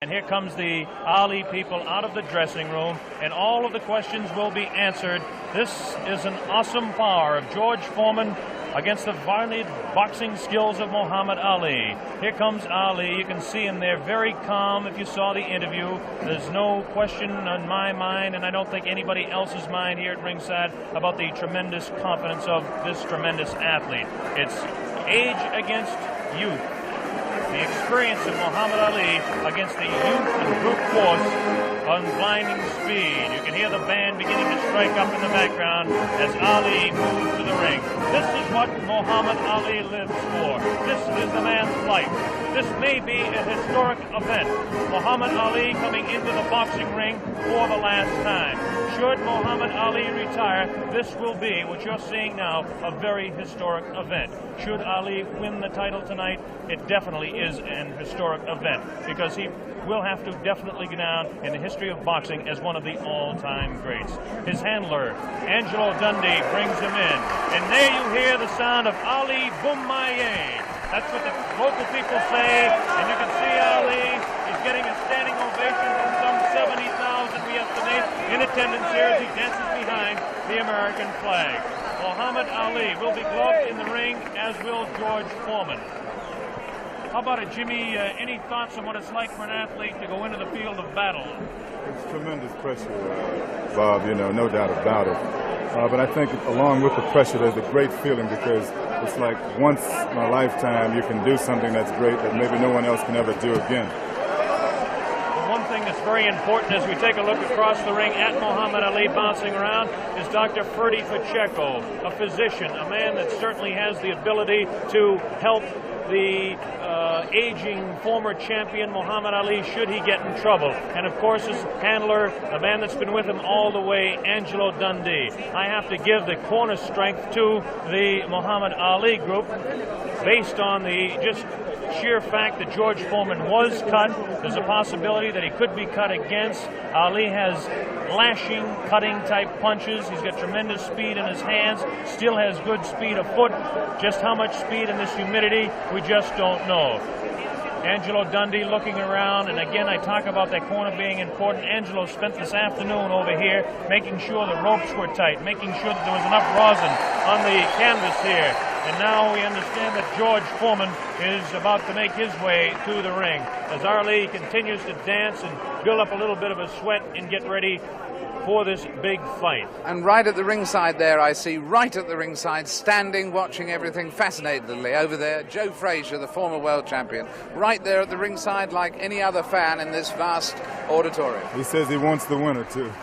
And here comes the Ali people out of the dressing room, and all of the questions will be answered. This is an awesome power of George Foreman against the violent boxing skills of Muhammad Ali. Here comes Ali. You can see him there, very calm. If you saw the interview, there's no question on my mind, and I don't think anybody else's mind here at ringside, about the tremendous confidence of this tremendous athlete. It's age against youth. The experience of Muhammad Ali against the youth and brute force on blinding speed. You can hear the band beginning to strike up in the background as Ali moves to the ring. This is what Muhammad Ali lives for. This is the man's life. This may be a historic event. Muhammad Ali coming into the boxing ring for the last time. Should Muhammad Ali retire, this will be, what you're seeing now, a very historic event. Should Ali win the title tonight, it definitely is an historic event, because he will have to definitely go down in the history of boxing as one of the all-time greats. His handler, Angelo Dundee, brings him in. And there you hear the sound of Ali Boumaier. That's what the local people say, and you can see Ali is getting a standing ovation from some 70,000, we estimate, in attendance here as he dances behind the American flag. Muhammad Ali will be gloved in the ring, as will George Foreman. How about it, Jimmy? Any thoughts on what it's like for an athlete to go into the field of battle? It's tremendous pressure, Bob, no doubt about it. But I think along with the pressure, there's a great feeling, because it's like once in a lifetime you can do something that's great that maybe no one else can ever do again. One thing that's very important as we take a look across the ring at Muhammad Ali bouncing around is Dr. Ferdy Pacheco, a physician, a man that certainly has the ability to help the aging former champion Muhammad Ali should he get in trouble. And of course his handler, a man that's been with him all the way, Angelo Dundee. I have to give the corner strength to the Muhammad Ali group based on the just sheer fact that George Foreman was cut. There's a possibility that he could be cut against. Ali has lashing, cutting type punches. He's got tremendous speed in his hands, still has good speed afoot. Just how much speed in this humidity, we just don't know. Angelo Dundee looking around, and again I talk about that corner being important. Angelo spent this afternoon over here making sure the ropes were tight, making sure that there was enough rosin on the canvas here. And now we understand that George Foreman is about to make his way to the ring as Ali continues to dance and build up a little bit of a sweat and get ready for this big fight. And right at the ringside there, I see right at the ringside, standing, watching everything fascinatedly over there, Joe Frazier, the former world champion, right there at the ringside like any other fan in this vast auditorium. He says he wants the winner, too.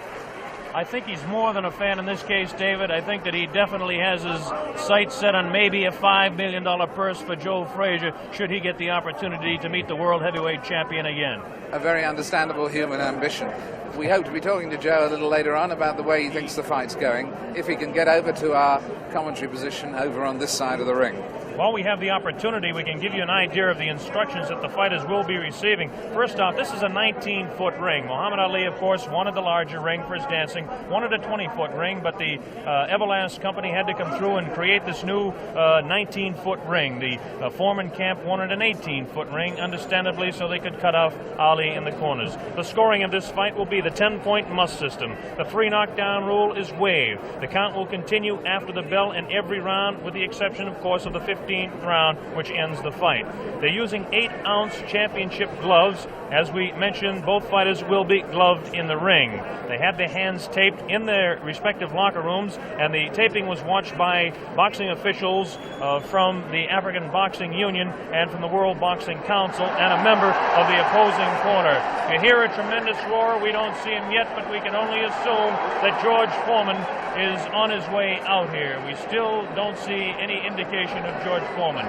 I think he's more than a fan in this case, David. I think that he definitely has his sights set on maybe a $5 million purse for Joe Frazier should he get the opportunity to meet the world heavyweight champion again. A very understandable human ambition. We hope to be talking to Joe a little later on about the way he thinks the fight's going, if he can get over to our commentary position over on this side of the ring. While we have the opportunity, we can give you an idea of the instructions that the fighters will be receiving. First off, this is a 19-foot ring. Muhammad Ali, of course, wanted the larger ring for his dancing, wanted a 20-foot ring, but the Everlast company had to come through and create this new 19-foot ring. The Foreman camp wanted an 18-foot ring, understandably, so they could cut off Ali in the corners. The scoring of this fight will be the 10-point must system. The free knockdown rule is waived. The count will continue after the bell in every round, with the exception, of course, of the 15th round, which ends the fight. They're using 8-ounce championship gloves. As we mentioned, both fighters will be gloved in the ring. They had their hands taped in their respective locker rooms, and the taping was watched by boxing officials from the African Boxing Union and from the World Boxing Council, and a member of the opposing corner. You hear a tremendous roar. We don't see him yet, but we can only assume that George Foreman is on his way out here. We still don't see any indication of George Foreman.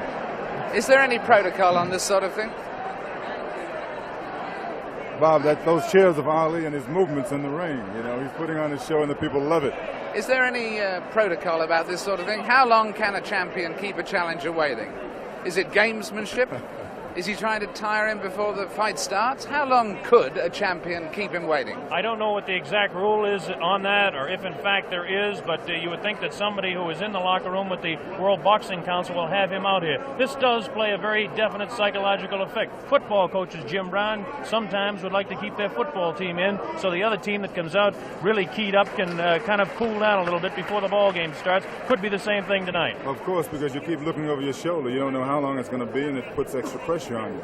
Is there any protocol on this sort of thing? Bob, those cheers of Ali and his movements in the ring, he's putting on his show and the people love it. Is there any protocol about this sort of thing? How long can a champion keep a challenger waiting? Is it gamesmanship? Is he trying to tire him before the fight starts? How long could a champion keep him waiting? I don't know what the exact rule is on that, or if in fact there is, but you would think that somebody who is in the locker room with the World Boxing Council will have him out here. This does play a very definite psychological effect. Football coaches, Jim Brown, sometimes would like to keep their football team in, so the other team that comes out really keyed up can kind of cool down a little bit before the ball game starts. Could be the same thing tonight. Of course, because you keep looking over your shoulder. You don't know how long it's going to be, and it puts extra pressure on you.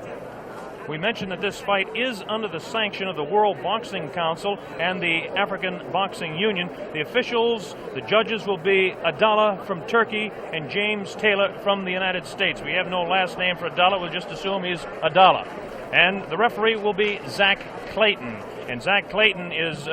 We mentioned that this fight is under the sanction of the World Boxing Council and the African Boxing Union. The officials, the judges will be Adala from Turkey and James Taylor from the United States. We have no last name for Adala. We'll just assume he's Adala. And the referee will be Zach Clayton. And Zach Clayton is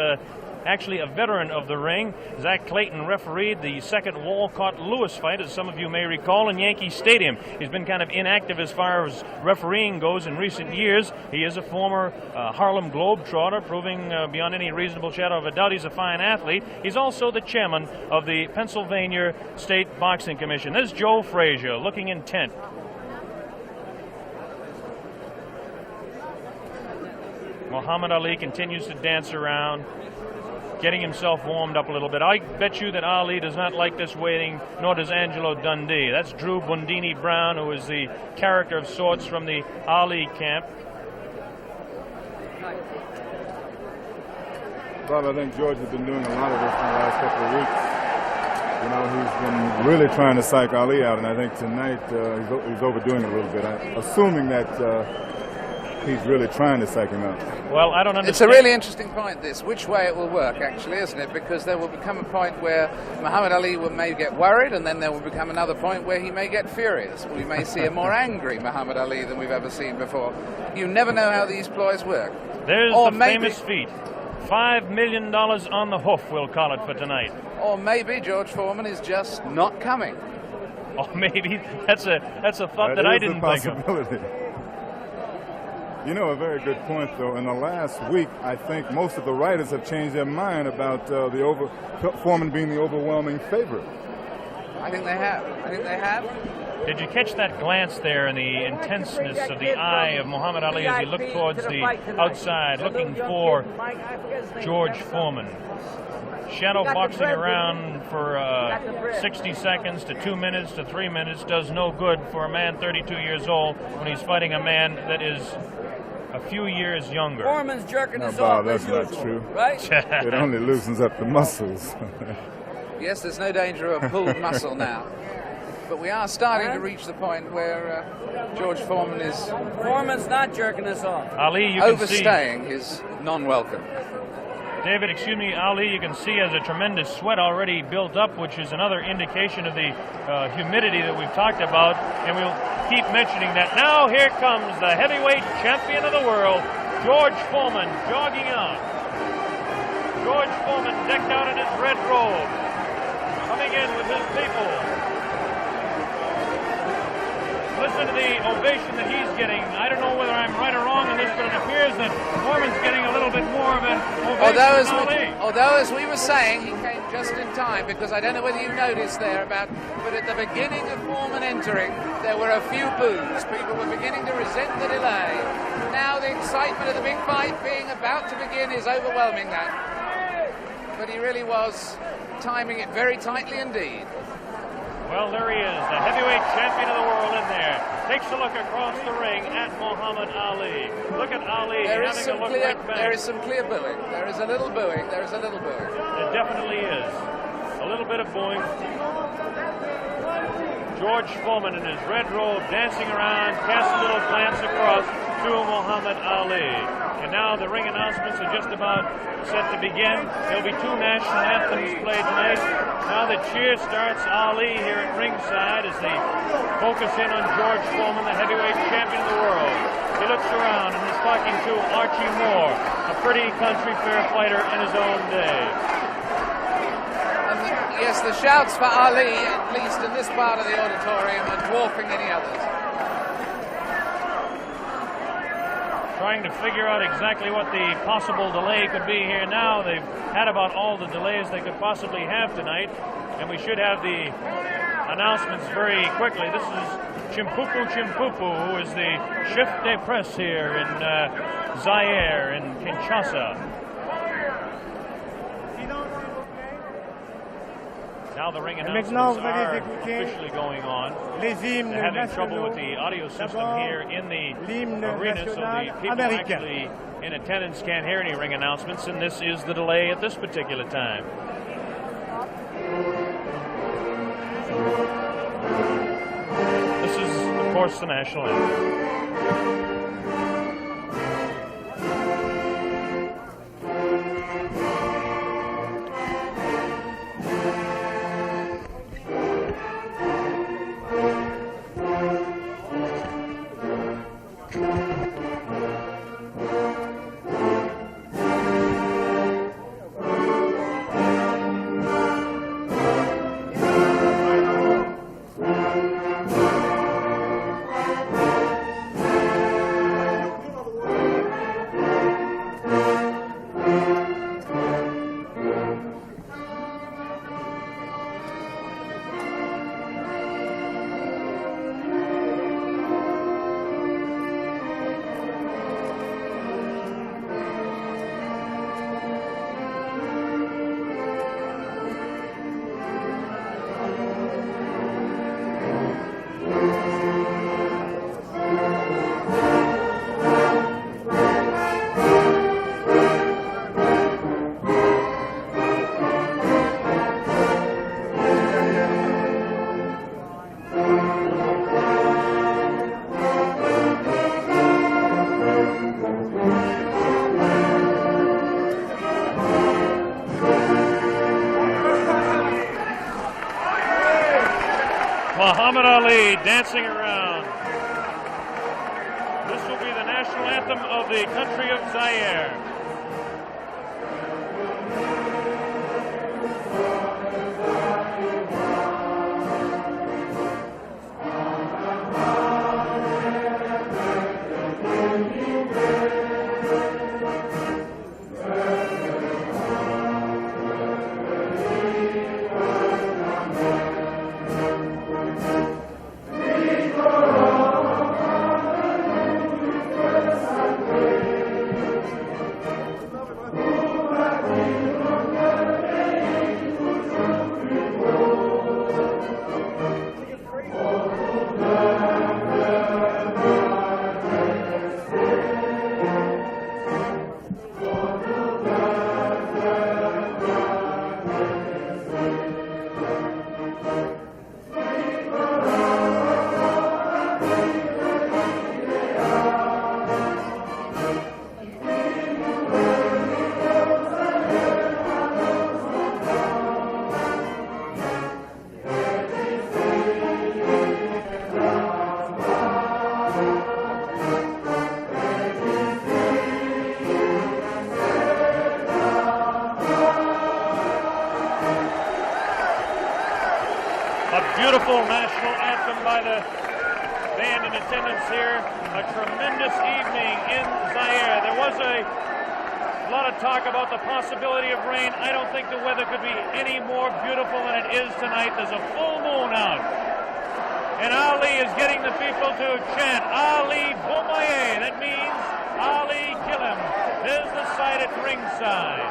actually a veteran of the ring. Zach Clayton refereed the second Walcott-Lewis fight, as some of you may recall, in Yankee Stadium. He's been kind of inactive as far as refereeing goes in recent years. He is a former Harlem Globetrotter, proving beyond any reasonable shadow of a doubt he's a fine athlete. He's also the chairman of the Pennsylvania State Boxing Commission. There's Joe Frazier, looking intent. Muhammad Ali continues to dance around, getting himself warmed up a little bit. I bet you that Ali does not like this waiting, nor does Angelo Dundee. That's Drew Bundini Brown, who is the character of sorts from the Ali camp. Bob, I think George has been doing a lot of this in the last couple of weeks. You know, he's been really trying to psych Ali out, and I think tonight he's overdoing it a little bit. Assuming that he's really trying to psych him out. Well, I don't understand. It's a really interesting point, this, which way it will work, actually, isn't it? Because there will become a point where Muhammad Ali may get worried, and then there will become another point where he may get furious. We may see a more angry Muhammad Ali than we've ever seen before. You never know how these ploys work. There's the famous feat. $5 million on the hoof, we'll call it, for tonight. Or maybe George Foreman is just not coming. Or maybe that's a thought that I didn't think of. You know, a very good point, though. In the last week, I think most of the writers have changed their mind about Foreman being the overwhelming favorite. I think they have. Did you catch that glance there and the intenseness of the eye of Muhammad Ali as he looked towards the outside, looking for George Foreman? Shadow boxing around for 60 seconds to 2 minutes to 3 minutes does no good for a man 32 years old when he's fighting a man that is a few years younger. Foreman's jerking no, us Bob, off. that's not true. Right? It only loosens up the muscles. Yes, there's no danger of pulled muscle now. But we are starting to reach the point where George Foreman is... Foreman's not jerking us off. Ali, you can overstaying his non-welcome. David, excuse me, Ali, you can see has a tremendous sweat already built up, which is another indication of the humidity that we've talked about, and we'll keep mentioning that. Now here comes the heavyweight champion of the world, George Foreman, jogging out. George Foreman decked out in his red robe, coming in with his people. Listen to the ovation that he's getting. I don't know whether I'm right or wrong on this, but it appears that Foreman's getting a little bit more of an ovation. Although, as we were saying, he came just in time, because I don't know whether you noticed there, but at the beginning of Foreman entering, there were a few boos. People were beginning to resent the delay. Now the excitement of the big fight being about to begin is overwhelming that. But he really was timing it very tightly indeed. Well, there he is, the heavyweight champion of the world in there. Takes a look across the ring at Muhammad Ali. Look at Ali having a look right back. There is some clear booing. There is a little booing. There is a little booing. It definitely is. A little bit of booing. George Foreman in his red robe dancing around, casts a little glance across to Muhammad Ali. And now the ring announcements are just about set to begin. There'll be two national anthems played tonight. Now the cheer starts. Ali here at ringside as they focus in on George Foreman, the heavyweight champion of the world. He looks around and is talking to Archie Moore, a pretty country fair fighter in his own day. Yes, the shouts for Ali, at least in this part of the auditorium, are dwarfing any others. Trying to figure out exactly what the possible delay could be here now. They've had about all the delays they could possibly have tonight, and we should have the announcements very quickly. This is Chimpupu, who is the chef de presse here in Zaier in Kinshasa. Now the ring announcements are officially going on. They're having trouble with the audio system here in the arena, so the people actually in attendance can't hear any ring announcements, and this is the delay at this particular time. This is, of course, the national anthem. Muhammad Ali dancing around. This will be the national anthem of the country of Zaiir. Beautiful national anthem by the band in attendance here. A tremendous evening in Zaiir. There was a lot of talk about the possibility of rain. I don't think the weather could be any more beautiful than it is tonight. There's a full moon out. And Ali is getting the people to chant, Ali Bomaye. That means Ali kill him. There's the sight at ringside.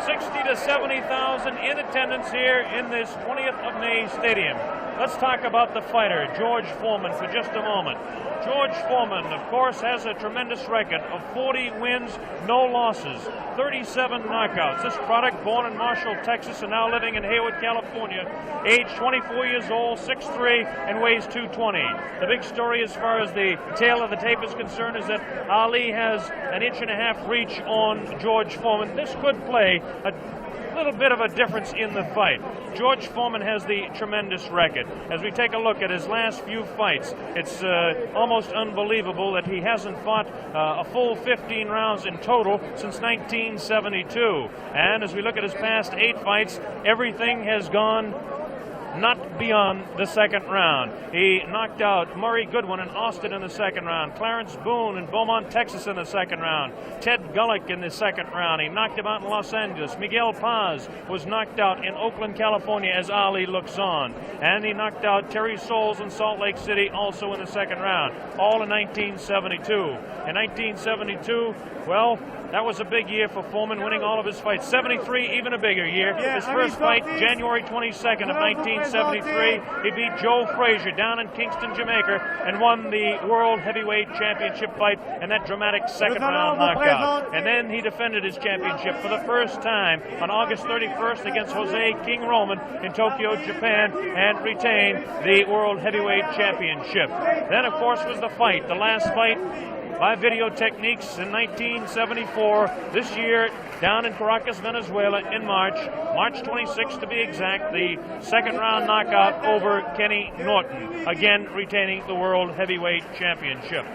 60 to 70,000 in attendance here in this 20th of May stadium. Let's talk about the fighter, George Foreman, for just a moment. George Foreman, of course, has a tremendous record of 40 wins, no losses, 37 knockouts. This product, born in Marshall, Texas, and now living in Hayward, California, aged 24 years old, 6'3", and weighs 220. The big story as far as the tail of the tape is concerned is that Ali has an 1.5 inch reach on George Foreman. This could play a little bit of a difference in the fight. George Foreman has the tremendous record. As we take a look at his last few fights, it's almost unbelievable that he hasn't fought a full 15 rounds in total since 1972. And as we look at his past 8 fights, everything has gone not beyond the second round. He knocked out Murray Goodwin in Austin in the second round, Clarence Boone in Beaumont, Texas in the second round, Ted Gullick in the second round. He knocked him out in Los Angeles. Miguel Paz was knocked out in Oakland, California as Ali looks on. And he knocked out Terry Souls in Salt Lake City also in the second round, all in 1972. In 1972, well, that was a big year for Foreman, winning all of his fights. 73, even a bigger year. His first fight, January 22nd of 1973, he beat Joe Frazier down in Kingston, Jamaica, and won the World Heavyweight Championship fight and that dramatic second round knockout. And then he defended his championship for the first time on August 31st against Jose King Roman in Tokyo, Japan, and retained the World Heavyweight Championship. Then, of course, was the fight, the last fight by video techniques in 1974. This year, down in Caracas, Venezuela, in March 26th to be exact, the second round knockout over Kenny Norton, again retaining the World Heavyweight Championship.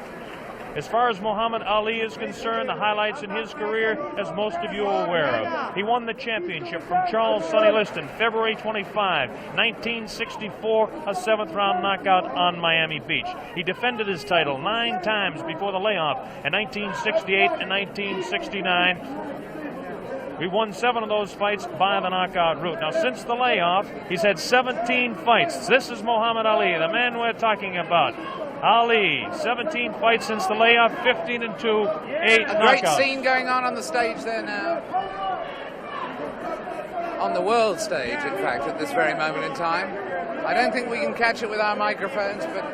As far as Muhammad Ali is concerned, the highlights in his career, as most of you are aware of. He won the championship from Charles Sonny Liston, February 25, 1964, a seventh-round knockout on Miami Beach. He defended his title 9 times before the layoff in 1968 and 1969. We won 7 of those fights by the knockout route. Now, since the layoff, he's had 17 fights. This is Muhammad Ali, the man we're talking about. Ali, 17 fights since the layoff, 15-2, 8 knockouts. Great scene going on the stage there now. On the world stage, in fact, at this very moment in time. I don't think we can catch it with our microphones, but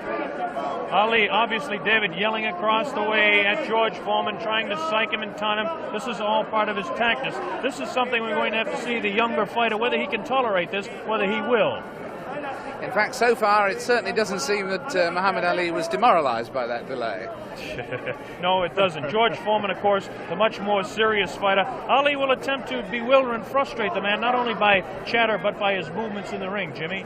Ali, obviously, David, yelling across the way at George Foreman, trying to psych him and taunt him. This is all part of his tactics. This is something we're going to have to see the younger fighter, whether he can tolerate this, whether he will. In fact, so far, it certainly doesn't seem that Muhammad Ali was demoralized by that delay. No, it doesn't. George Foreman, of course, the much more serious fighter. Ali will attempt to bewilder and frustrate the man, not only by chatter, but by his movements in the ring, Jimmy.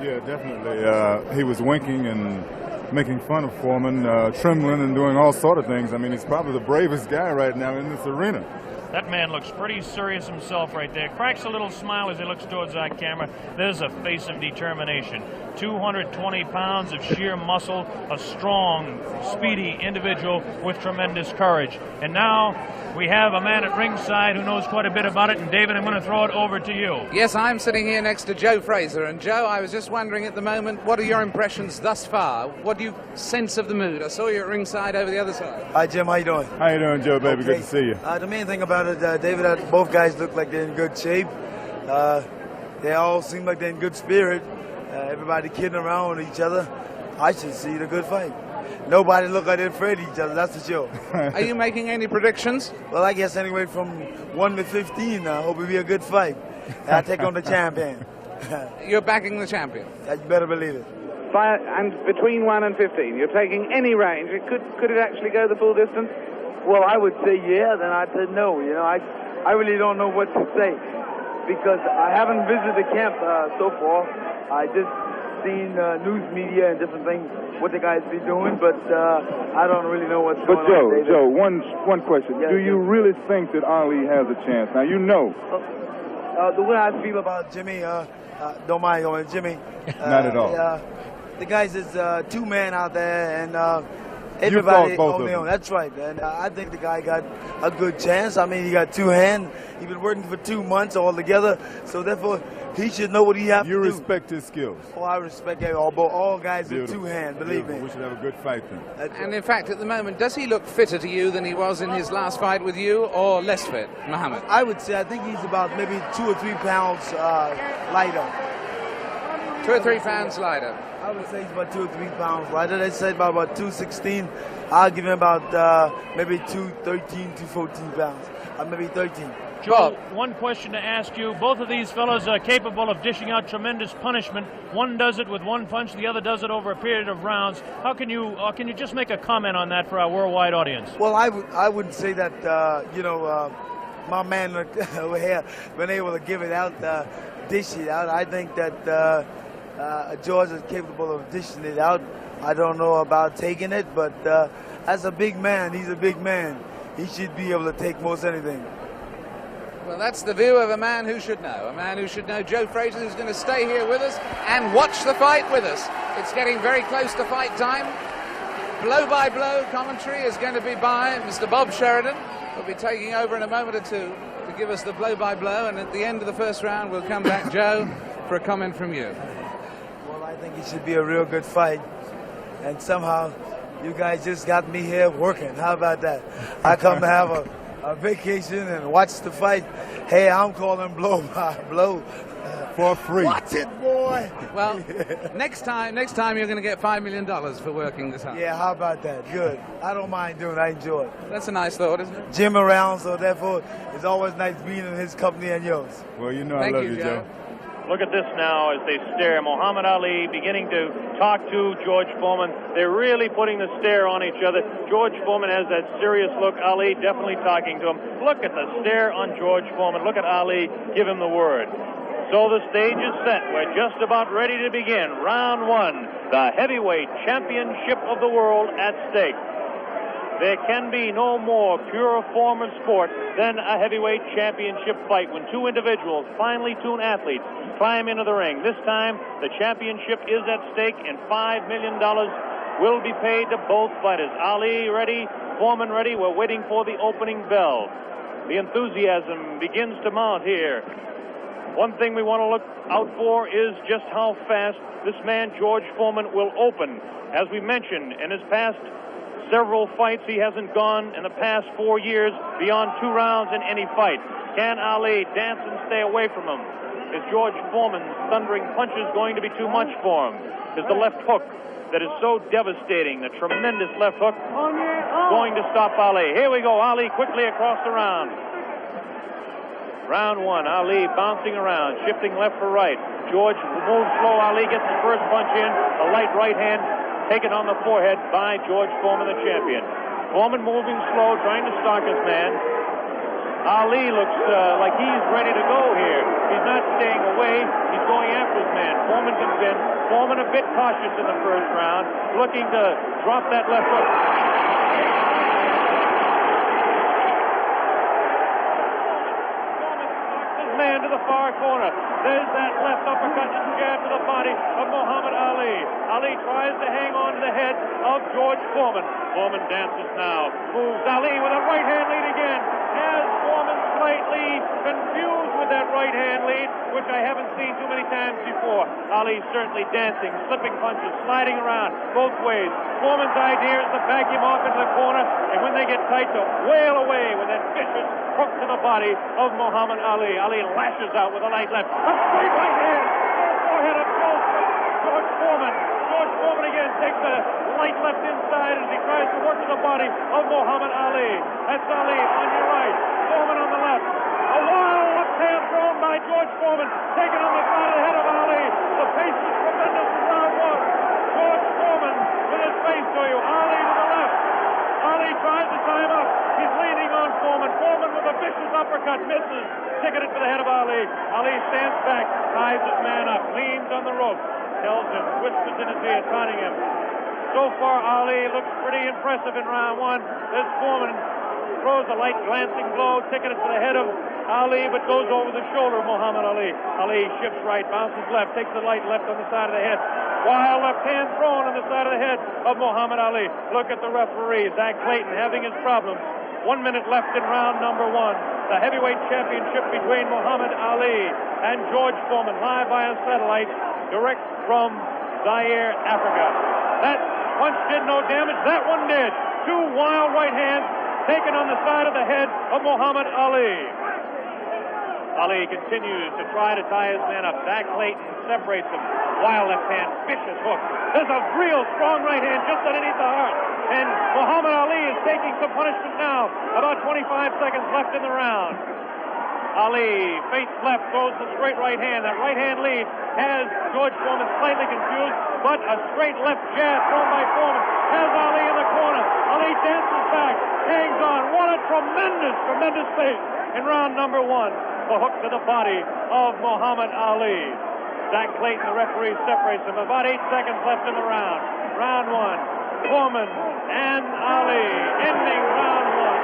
Yeah, definitely. He was winking and making fun of Foreman, trembling and doing all sort of things. I mean, he's probably the bravest guy right now in this arena. That man looks pretty serious himself right there. Cracks a little smile as he looks towards our camera. There's a face of determination. 220 pounds of sheer muscle, a strong, speedy individual with tremendous courage. And now we have a man at ringside who knows quite a bit about it. And David, I'm going to throw it over to you. Yes, I'm sitting here next to Joe Fraser. And Joe, I was just wondering at the moment, what are your impressions thus far? What do you sense of the mood? I saw you at ringside over the other side. Hi, Jim. How you doing? How you doing, Joe, baby? Okay. Good to see you. The main thing about it, David, both guys look like they're in good shape. They all seem like they're in good spirit. Everybody kidding around with each other. I should see the good fight. Nobody look like they're afraid of each other, that's for sure. Are you making any predictions? Well, I guess anyway from 1 to 15, I hope it'll be a good fight. I take on the champion. You're backing the champion? You better believe it. And between 1 and 15, you're taking any range. Could it actually go the full distance? Well, I would say yeah, then I'd say no. You know, I really don't know what to say because I haven't visited the camp so far. I just seen news media and different things, what the guys be doing, but I don't really know what's going on. But Joe, one question. Yes, Do you really think that Ali has a chance? Now, you know. The way I feel about Jimmy, don't mind going, Jimmy. Not at all. The guys is 2-man out there, and You everybody fought both on of their own. them. That's right, and I think the guy got a good chance. I mean, he got 2 hands. He's been working for 2 months altogether, so therefore he should know what he has to do. You respect his skills. Oh, I respect all guys with 2 Beautiful. hands. Believe Beautiful. me. We should have a good fight then. And in fact, at the moment, does he look fitter to you than he was in his last fight with you, or less fit, Muhammad? I would say I think he's about maybe 2 or 3 pounds lighter. 2 or 3 pounds lighter. I would say he's about 2 or 3 pounds lighter. They said about 216. I'll give him about maybe 213, 214 pounds. Maybe 13. Joel, one question to ask you. Both of these fellows are capable of dishing out tremendous punishment. One does it with 1 punch, the other does it over a period of rounds. How can you just make a comment on that for our worldwide audience? Well, I wouldn't say that, my man over here been able to give it out, dish it out. I think that George is capable of dishing it out. I don't know about taking it, but as a big man, he's a big man. He should be able to take most anything. Well, that's the view of a man who should know. A man who should know. Joe Frazier, who's going to stay here with us and watch the fight with us. It's getting very close to fight time. Blow-by-blow commentary is going to be by Mr. Bob Sheridan. He'll be taking over in a moment or two to give us the blow-by-blow, and at the end of the first round we'll come back, Joe, for a comment from you. Well, I think it should be a real good fight, and somehow you guys just got me here working. How about that? I come to have a vacation and watch the fight. Hey, I'm calling blow-by-blow. For free. Watch it, boy. Well, next time you're going to get $5 million for working this hard. Yeah, how about that? Good. I don't mind doing it. I enjoy it. That's a nice thought, isn't it? Jim around, so therefore it's always nice being in his company and yours. Well, you know Thank I love you, you, Joe. Look at this now as they stare. Muhammad Ali beginning to talk to George Foreman. They're really putting the stare on each other. George Foreman has that serious look. Ali definitely talking to him. Look at the stare on George Foreman. Look at Ali give him the word. So the stage is set. We're just about ready to begin. Round one, the heavyweight championship of the world at stake. There can be no more pure form of sport than a heavyweight championship fight when two individuals, finely tuned athletes, climb into the ring. This time, the championship is at stake, and $5 million will be paid to both fighters. Ali ready, Foreman ready. We're waiting for the opening bell. The enthusiasm begins to mount here. One thing we want to look out for is just how fast this man, George Foreman, will open. As we mentioned, in his past several fights, he hasn't gone in the past 4 years beyond 2 rounds in any fight. Can Ali dance and stay away from him? Is George Foreman's thundering punches going to be too much for him? Is the left hook that is so devastating, the tremendous left hook, going to stop Ali? Here we go, Ali quickly across the round. Round one, Ali bouncing around, shifting left for right. George moves slow. Ali gets the first punch in. A light right hand taken on the forehead by George Foreman, the champion. Foreman moving slow, trying to stalk his man. Ali looks like he's ready to go here. He's not staying away. He's going after his man. Foreman comes in. Foreman a bit cautious in the first round, looking to drop that left hook. Man to the far corner. There's that left uppercut and jab to the body of Muhammad Ali. Ali tries to hang on to the head of George Foreman. Foreman dances now. Moves Ali with a right hand lead again. Has Foreman slightly confused with that right hand lead, which I haven't seen too many times before. Ali certainly dancing, slipping punches, sliding around both ways. Foreman's idea is to back him off into the corner, and when they get tight, to wail away with that vicious hook to the body of Muhammad Ali. Ali lashes out with a light left. A straight right hand. Forehead of George Foreman. George Foreman again takes a light left inside as he tries to work to the body of Muhammad Ali. That's Ali on your right. Foreman on the left. A wild left hand thrown by George Foreman. Taken on the side of the head of Ali. The pace is tremendous in round one. George Foreman with his face to you. Ali to the left. Ali tries to tie him up. He's leaning on Foreman. Foreman with a vicious uppercut misses. Ticketed for the head of Ali. Ali stands back, ties his man up, leans on the rope, tells him, whispers in his ear, taunting him. So far, Ali looks pretty impressive in round one. There's Foreman. Throws a light glancing blow, ticketed for the head of Ali, but goes over the shoulder of Muhammad Ali. Ali shifts right, bounces left, takes the light left on the side of the head. Wild left hand thrown on the side of the head of Muhammad Ali. Look at the referee, Zach Clayton, having his problems. 1 minute left in round number one. The heavyweight championship between Muhammad Ali and George Foreman, live via satellite, direct from Zaiir, Africa. That punch did no damage. That one did. 2 wild right hands taken on the side of the head of Muhammad Ali. Ali continues to try to tie his man up. Zach Clayton separates him. Wild left hand, vicious hook. There's a real strong right hand just underneath the heart. And Muhammad Ali is taking some punishment now. About 25 seconds left in the round. Ali, face left, throws the straight right hand. That right hand lead has George Foreman slightly confused, but a straight left jab thrown by Foreman has Ali in the corner. Ali dances back, hangs on. What a tremendous pace in round number one. The hook to the body of Muhammad Ali. Zach Clayton, the referee, separates them. About 8 seconds left in the round. Round one, Foreman and Ali, ending round one.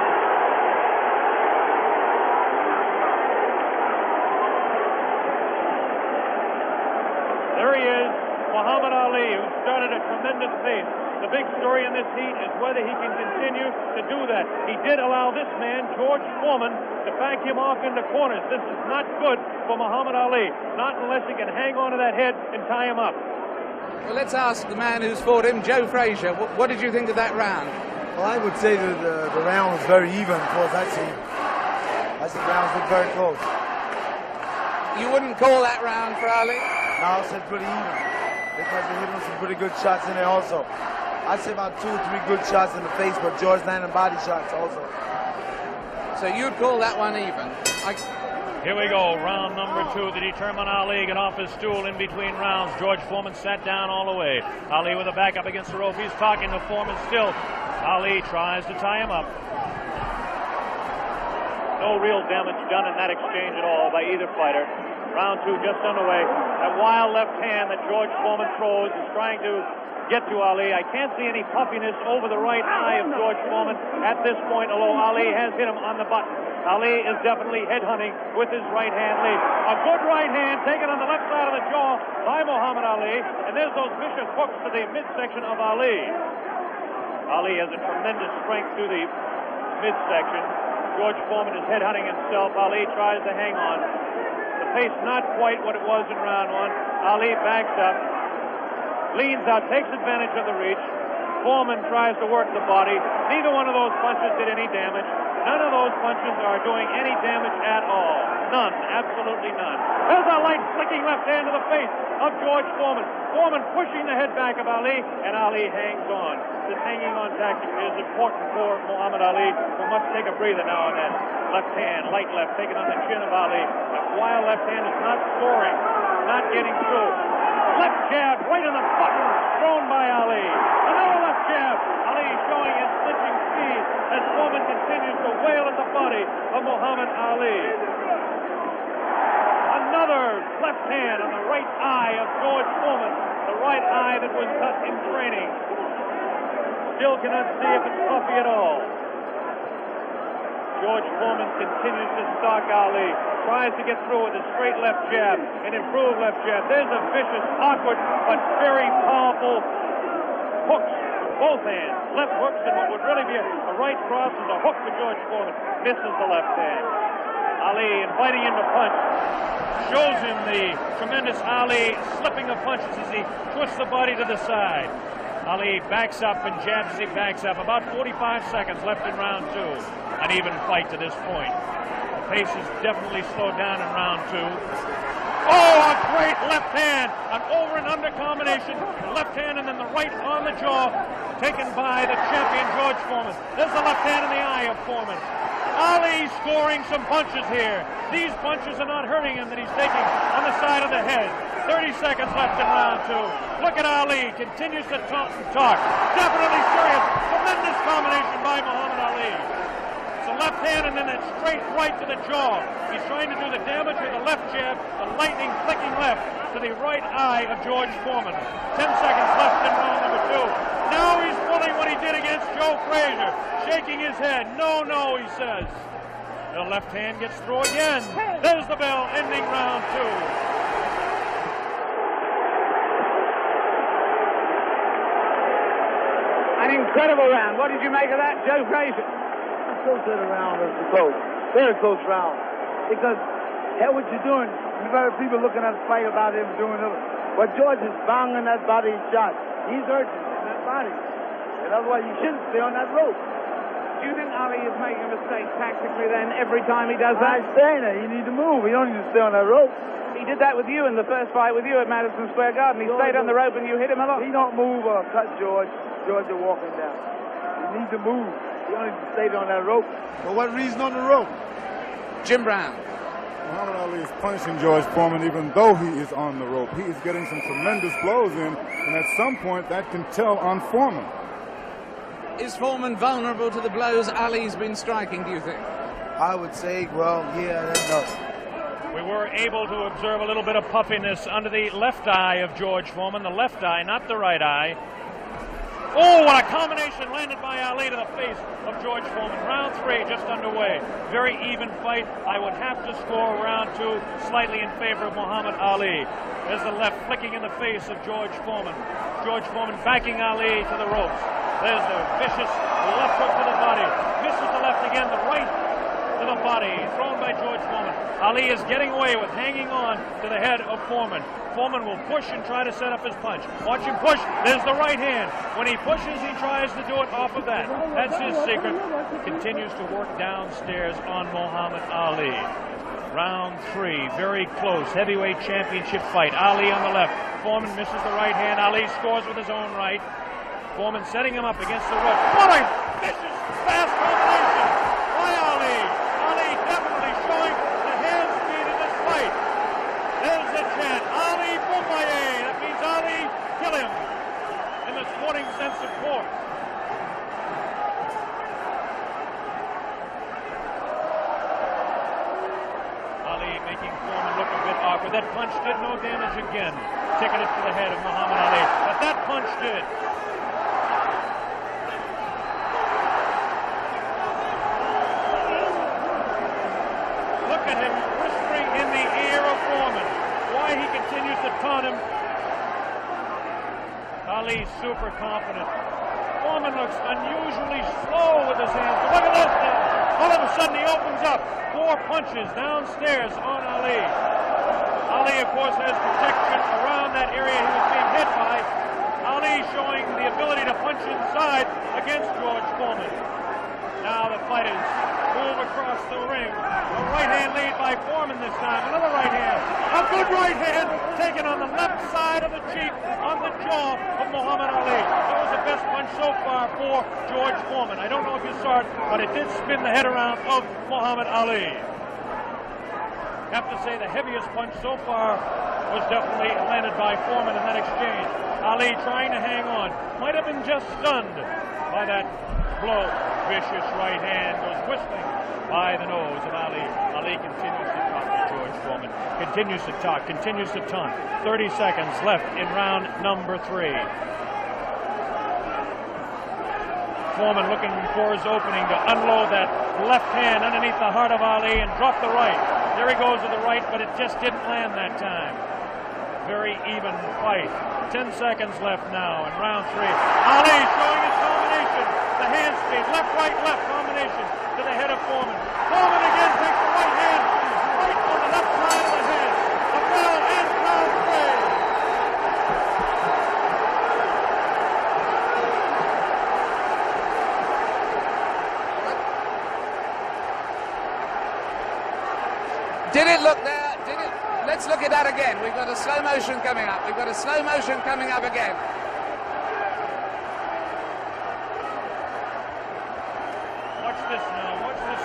tremendous pace. The big story in this heat is whether he can continue to do that. He did allow this man, George Foreman, to back him off into corners. This is not good for Muhammad Ali, not unless he can hang on to that head and tie him up. Well, let's ask the man who's fought him, Joe Frazier. What did you think of that round? Well, I would say that the round was very even, of course. I see the rounds look very close. You wouldn't call that round for Ali? No, I said pretty even, because they hit him some pretty good shots in there also. I'd say about 2 or 3 good shots in the face, but George landed body shots also. So you'd call that one even? Here we go, round number 2 to determine Ali. Get off his stool in between rounds. George Foreman sat down all the way. Ali with a back up against the rope. He's talking to Foreman still. Ali tries to tie him up. No real damage done in that exchange at all by either fighter. Round 2 just underway. That wild left hand that George Foreman throws is trying to get to Ali. I can't see any puffiness over the right eye of George Foreman at this point, although Ali has hit him on the button. Ali is definitely headhunting with his right hand lead. A good right hand taken on the left side of the jaw by Muhammad Ali, and there's those vicious hooks to the midsection of Ali. Ali has a tremendous strength through the midsection. George Foreman is headhunting himself. Ali tries to hang on. The pace not quite what it was in round 1. Ali backs up, leans out, takes advantage of the reach. Foreman tries to work the body. Neither one of those punches did any damage. None of those punches are doing any damage at all. None, absolutely none. There's a light flicking left hand to the face of George Foreman. Foreman pushing the head back of Ali, and Ali hangs on. This hanging on tactic is important for Muhammad Ali, who must take a breather now and then. Left hand, light left, taken on the chin of Ali. That wild left hand is not scoring, not getting through. Left jab right in the button, thrown by Ali. Another left jab. Ali showing his flinching speed as Foreman continues to wail at the body of Muhammad Ali. Another left hand on the right eye of George Foreman, the right eye that was cut in training. Still cannot see if it's puffy at all. George Foreman continues to stalk Ali, tries to get through with a straight left jab, an improved left jab. There's a vicious, awkward, but very powerful hooks with both hands. Left hooks, and what would really be a right cross is a hook for George Foreman. Misses the left hand. Ali inviting him to punch. Shows him the tremendous Ali slipping of punches as he twists the body to the side. Ali backs up and jabs as he backs up. About 45 seconds left in round 2. An even fight to this point. The pace is definitely slowed down in round 2. Oh, a great left hand. An over and under combination. Left hand and then the right on the jaw. Taken by the champion, George Foreman. There's the left hand in the eye of Foreman. Ali scoring some punches here. These punches are not hurting him that he's taking on the side of the head. 30 seconds left in round 2. Look at Ali. Continues to talk and talk. Definitely serious. Tremendous combination by Muhammad Ali. It's a left hand and then that straight right to the jaw. He's trying to do the damage with the left jab, the lightning flicking left to the right eye of George Foreman. 10 seconds left in round number 2. Now he's pulling what he did against Joe Frazier, shaking his head. No, no, he says. The left hand gets through again. There's the bell, ending round 2. An incredible round. What did you make of that, Joe Frazier? I still said the round was close. Very close round. Because, hell, what you're doing, you've got people looking at the fight about him doing it. But George is banging that body shot. He's hurting in that body. And otherwise, you shouldn't stay on that rope. Do you think Ali is making a mistake tactically then every time he does that? I'm saying that. You need to move. You don't need to stay on that rope. He did that with you in the first fight with you at Madison Square Garden. He stayed on the rope and you hit him a lot. He don't move or cut George. George is walking down. You need to move. You don't need to stay on that rope. For what reason on the rope? Jim Brown. Muhammad Ali is punishing George Foreman even though he is on the rope. He is getting some tremendous blows in, and at some point that can tell on Foreman. Is Foreman vulnerable to the blows Ali's been striking, do you think? I would say, well, yeah, that's no. We were able to observe a little bit of puffiness under the left eye of George Foreman. The left eye, not the right eye. Oh, what a combination landed by Ali to the face of George Foreman. Round 3 just underway. Very even fight. I would have to score round 2 slightly in favor of Muhammad Ali. There's the left flicking in the face of George Foreman. George Foreman backing Ali to the ropes. There's the vicious left hook to the body. Misses the left again, the right to the body, thrown by George Foreman. Ali is getting away with hanging on to the head of Foreman. Foreman will push and try to set up his punch. Watch him push. There's the right hand. When he pushes, he tries to do it off of that. That's his secret. Continues to work downstairs on Muhammad Ali. Round 3, very close, heavyweight championship fight. Ali on the left. Foreman misses the right hand. Ali scores with his own right. Foreman setting him up against the rope. What a vicious, fast combination by Ali. Ali definitely showing the hand speed in this fight. There's the chant. Ali Boumbaye. That means Ali, kill him. In the sporting sense, of course. Ali making Foreman look a bit awkward. That punch did no damage again. Ticketed to the head of Muhammad Ali. But that punch did. Look at him whispering in the ear of Foreman. Why he continues to taunt him. Ali super confident. Foreman looks unusually slow with his hands. Look at this now. All of a sudden he opens up. 4 punches downstairs on Ali. Ali, of course, has protection around that area he was being hit by. Ali showing the ability to punch inside against George Foreman. Now the fighters move across the ring. A right hand lead by Foreman this time. Another right hand. A good right hand taken on the left side of the cheek, on the jaw of Muhammad Ali. That was the best punch so far for George Foreman. I don't know if you saw it, but it did spin the head around of Muhammad Ali. Have to say the heaviest punch so far was definitely landed by Foreman in that exchange. Ali trying to hang on. Might have been just stunned by that blow. Vicious right hand goes whistling by the nose of Ali. Ali continues to talk to George Foreman. Continues to talk, continues to taunt. 30 seconds left in round number 3. Foreman looking for his opening to unload that left hand underneath the heart of Ali and drop the right. There he goes with the right, but it just didn't land that time. Very even fight. 10 seconds left now in round 3. Ali showing his combination. The hand speed, left, right, combination to the head of Foreman. Foreman again takes the right hand, right on the left side of the head. A bell and round 3. Did it look there? Did it? Let's look at that again. We've got a slow motion coming up. We've got a slow motion coming up again. Watch this now. Watch this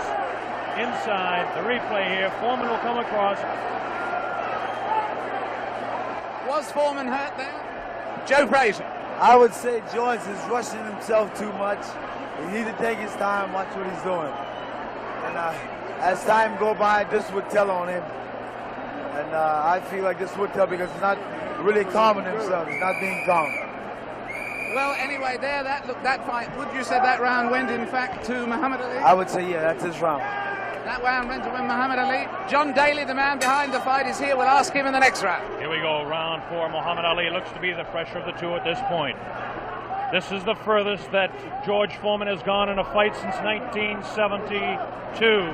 inside. The replay here. Foreman will come across. Was Foreman hurt there? Joe Frazier. I would say George is rushing himself too much. He needs to take his time, watch what he's doing. And as time go by, this would tell on him. And I feel like this would tell because he's not really calming himself. He's not being calm. Well, anyway, there, that fight, would you say that round went, in fact, to Muhammad Ali? I would say, yeah, that's his round. That round went to Muhammad Ali. John Daly, the man behind the fight, is here. We'll ask him in the next round. Here we go, round 4. Muhammad Ali looks to be the fresher of the two at this point. This is the furthest that George Foreman has gone in a fight since 1972.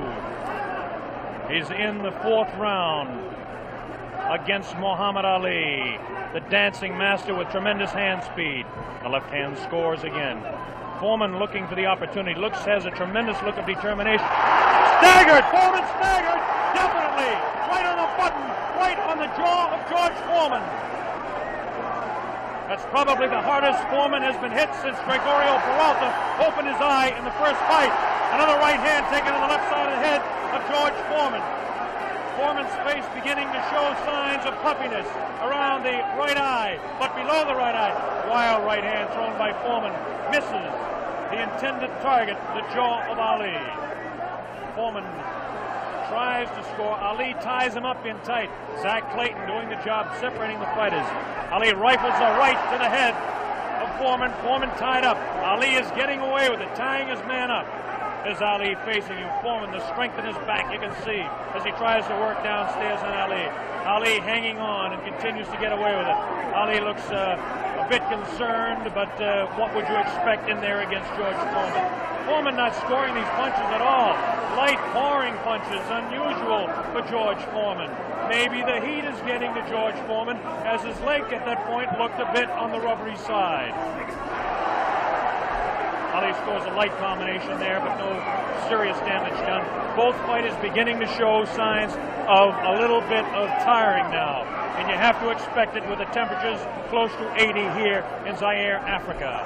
He's in the 4th round against Muhammad Ali, the dancing master with tremendous hand speed. The left hand scores again. Foreman looking for the opportunity. Has a tremendous look of determination. Staggered! Foreman staggered! Definitely! Right on the button! Right on the jaw of George Foreman. That's probably the hardest Foreman has been hit since Gregorio Peralta opened his eye in the first fight. Another right hand taken on the left side of the head of George Foreman. Foreman's face beginning to show signs of puffiness around the right eye, but below the right eye. Wild right hand thrown by Foreman. Misses the intended target, the jaw of Ali. Foreman tries to score. Ali ties him up in tight. Zach Clayton doing the job separating the fighters. Ali rifles a right to the head of Foreman. Foreman tied up. Ali is getting away with it, tying his man up. Is Ali facing him? Foreman, the strength in his back, you can see as he tries to work downstairs on Ali. Ali hanging on and continues to get away with it. Ali looks a bit concerned, but what would you expect in there against George Foreman? Foreman not scoring these punches at all. Light, pouring punches, unusual for George Foreman. Maybe the heat is getting to George Foreman, as his leg at that point looked a bit on the rubbery side. Ali scores a light combination there, but no serious damage done. Both fighters beginning to show signs of a little bit of tiring now, and you have to expect it with the temperatures close to 80 here in Zaier, Africa.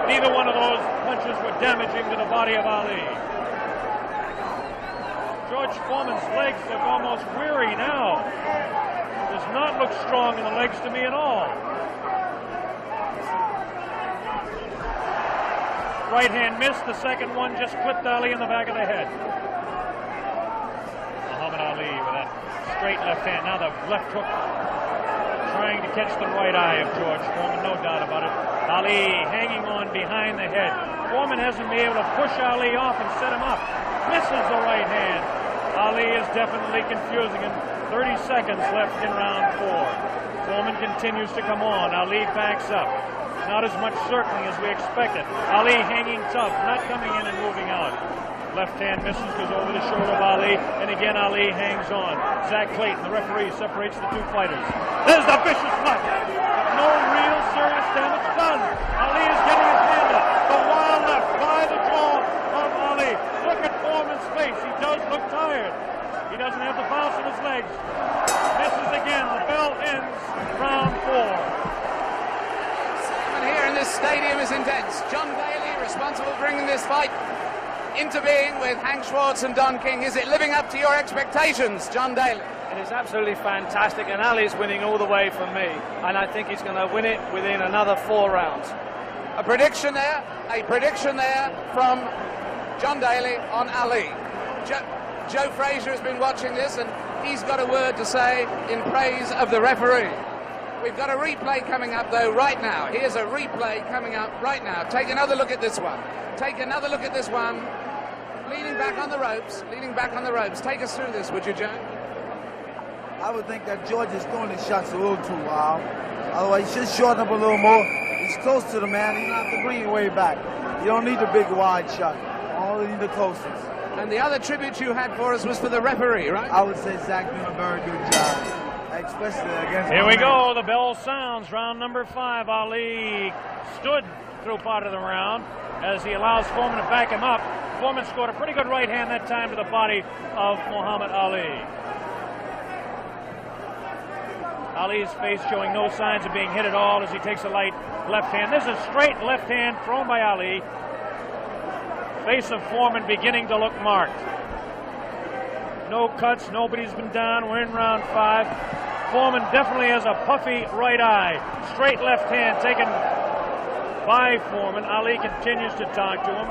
Neither one of those punches were damaging to the body of Ali. George Foreman's legs look almost weary now. Does not look strong in the legs to me at all. Right hand missed, the second one just clipped Ali in the back of the head. Muhammad Ali with that straight left hand. Now the left hook trying to catch the right eye of George Foreman, no doubt about it. Ali hanging on behind the head. Foreman hasn't been able to push Ali off and set him up. Misses the right hand. Ali is definitely confusing him. 30 seconds left in round 4. Foreman continues to come on. Ali backs up. Not as much certainly as we expected. Ali hanging tough, not coming in and moving out. Left hand misses, goes over the shoulder of Ali, and again Ali hangs on. Zach Clayton, the referee, separates the two fighters. There's the vicious left. No real serious damage done. Ali is getting his hand up. The wild left by the jaw of Ali. Look at Foreman's face. He does look tired. He doesn't have the bounce in his legs. Misses again. The bell ends round 4. Here in this stadium is intense. John Bailey, responsible for bringing this fight into being with Hank Schwartz and Don King. Is it living up to your expectations, John Daly? It is absolutely fantastic, and Ali's winning all the way for me, and I think he's going to win it within another 4 rounds. A prediction there from John Daly on Ali. Joe Frazier has been watching this, and he's got a word to say in praise of the referee. We've got a replay coming up, though, right now. Here's a replay coming up right now. Take another look at this one. Take another look at this one. Leaning back on the ropes. Leaning back on the ropes. Take us through this, would you, Joe? I would think that George is throwing his shots a little too wild. Otherwise, he should shorten up a little more. He's close to the man. He doesn't have to bring it way back. You don't need the big wide shot. Only need the closest. And the other tribute you had for us was for the referee, right? I would say Zach doing a very good job. Especially against Here we go. The bell sounds. Round number 5. Ali stood through part of the round as he allows Foreman to back him up. Foreman scored a pretty good right hand that time to the body of Muhammad Ali. Ali's face showing no signs of being hit at all as he takes a light left hand. This is a straight left hand thrown by Ali. Face of Foreman beginning to look marked. No cuts, nobody's been down. We're in round 5. Foreman definitely has a puffy right eye. Straight left hand taken by Foreman. Ali continues to talk to him.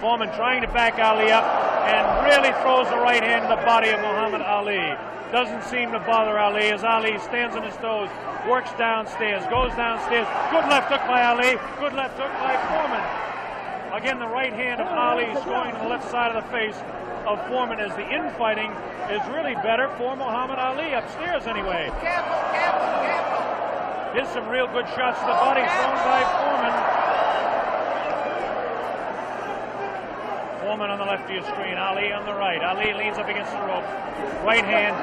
Foreman trying to back Ali up and really throws the right hand to the body of Muhammad Ali. Doesn't seem to bother Ali as Ali stands on his toes, works downstairs, goes downstairs. Good left hook by Ali. Good left hook by Foreman. Again, the right hand of Ali is going to the left side of the face of Foreman as the infighting is really better for Muhammad Ali, upstairs anyway. Careful, careful, careful. Here's some real good shots to the body thrown by Foreman. Foreman on the left of your screen, Ali on the right. Ali leans up against the rope. Right hand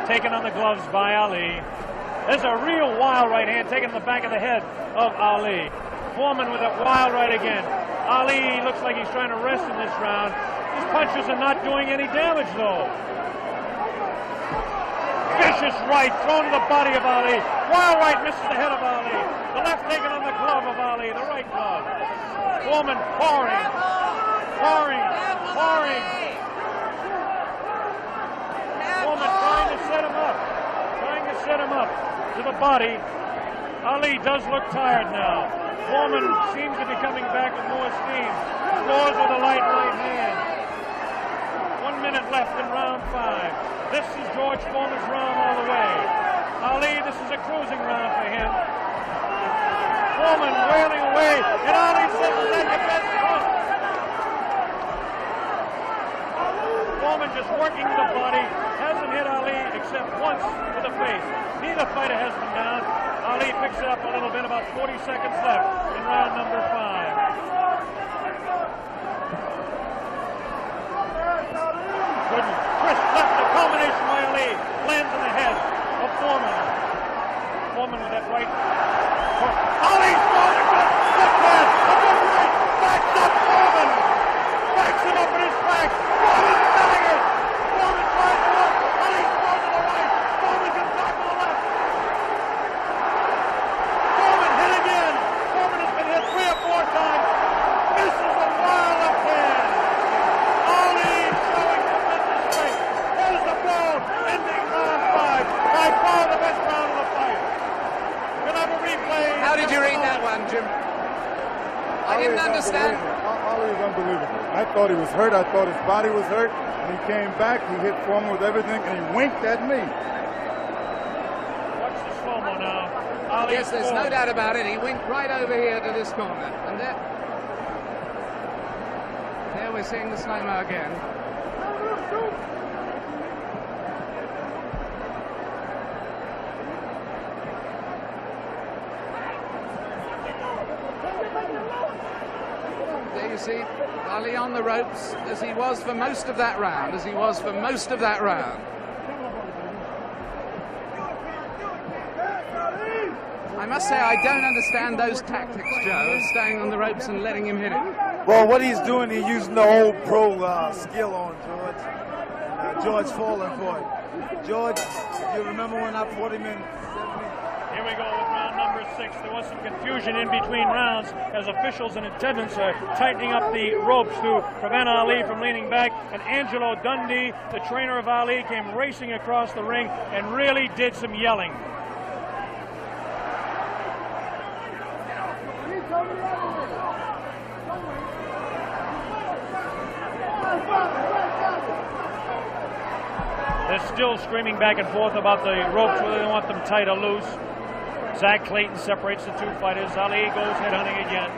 taken on the gloves by Ali. There's a real wild right hand taken in the back of the head of Ali. Foreman with a wild right again. Ali looks like he's trying to rest in this round. His punches are not doing any damage, though. Vicious right thrown to the body of Ali. Wild right misses the head of Ali. The left taken on the glove of Ali, the right glove. Foreman pouring. Foreman trying to set him up. Trying to set him up to the body. Ali does look tired now. Foreman seems to be coming back with more steam. Scores with a light right hand. 1 minute left in round 5. This is George Foreman's round all the way. Ali, this is a cruising round for him. Foreman wailing away, and Ali says, "Is that your best shot?" Foreman just working the body, hasn't hit Ali except once to the face. Neither fighter has been down. Ali picks it up a little bit, about 40 seconds left in round number 5. Good crisp left, the combination by Ali lands in the head of Foreman. Foreman with that right. Ali's going to left hand, a good right, backs up Foreman. Backs him up in his tracks. Foreman selling it. Foreman tries to look. Ali's going to the right. Foreman can back to the left. Foreman hit again. Foreman has been hit 3 or 4 times. Misses a wild left hand. Ali showing tremendous strength. There's the blow, ending round 5. By far the best round of the fight. We'll have a replay. How did you read that one, Jim? I didn't understand. Ali is unbelievable. I thought he was hurt. I thought his body was hurt. And he came back. He hit Foreman with everything, and he winked at me. Watch the slow-mo now. Ali Yes, there's no doubt about it. He winked right over here to this corner. And there we're seeing the slow-mo again. There you see Ali on the ropes as he was for most of that round, I must say I don't understand those tactics, Joe, of staying on the ropes and letting him hit it. Well, what he's doing, he's using the whole pro skill on George. George falling for it. George, you remember when I fought him in 70? Here we go with round number 6. There was some confusion in between rounds as officials in attendance are tightening up the ropes to prevent Ali from leaning back. And Angelo Dundee, the trainer of Ali, came racing across the ring and really did some yelling. They're still screaming back and forth about the ropes, whether they want them tight or loose. Zach Clayton separates the 2 fighters. Ali goes headhunting again.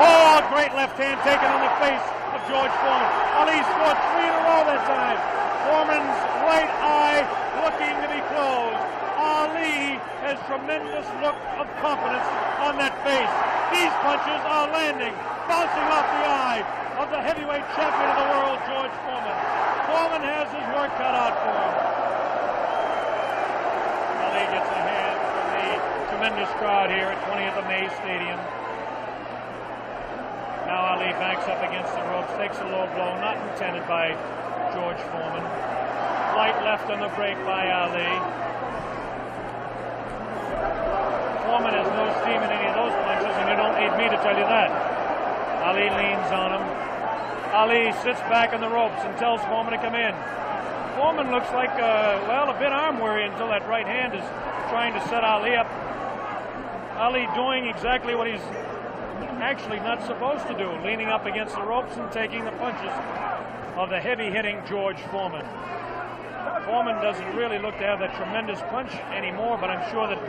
Oh, great left hand taken on the face of George Foreman. Ali scored 3 in a row that time. Foreman's right eye looking to be closed. Ali has tremendous look of confidence on that face. These punches are landing, bouncing off the eye of the heavyweight champion of the world, George Foreman. Foreman has his work cut out for him. Ali gets a hand from the tremendous crowd here at 20th of May Stadium. Now Ali backs up against the ropes, takes a low blow, not intended by George Foreman. Light left on the break by Ali. Foreman has no steam in any of those punches, and you don't need me to tell you that. Ali leans on him. Ali sits back on the ropes and tells Foreman to come in. Foreman looks like, a bit arm weary until that right hand is trying to set Ali up. Ali doing exactly what he's actually not supposed to do, leaning up against the ropes and taking the punches of the heavy-hitting George Foreman. Foreman doesn't really look to have that tremendous punch anymore, but I'm sure that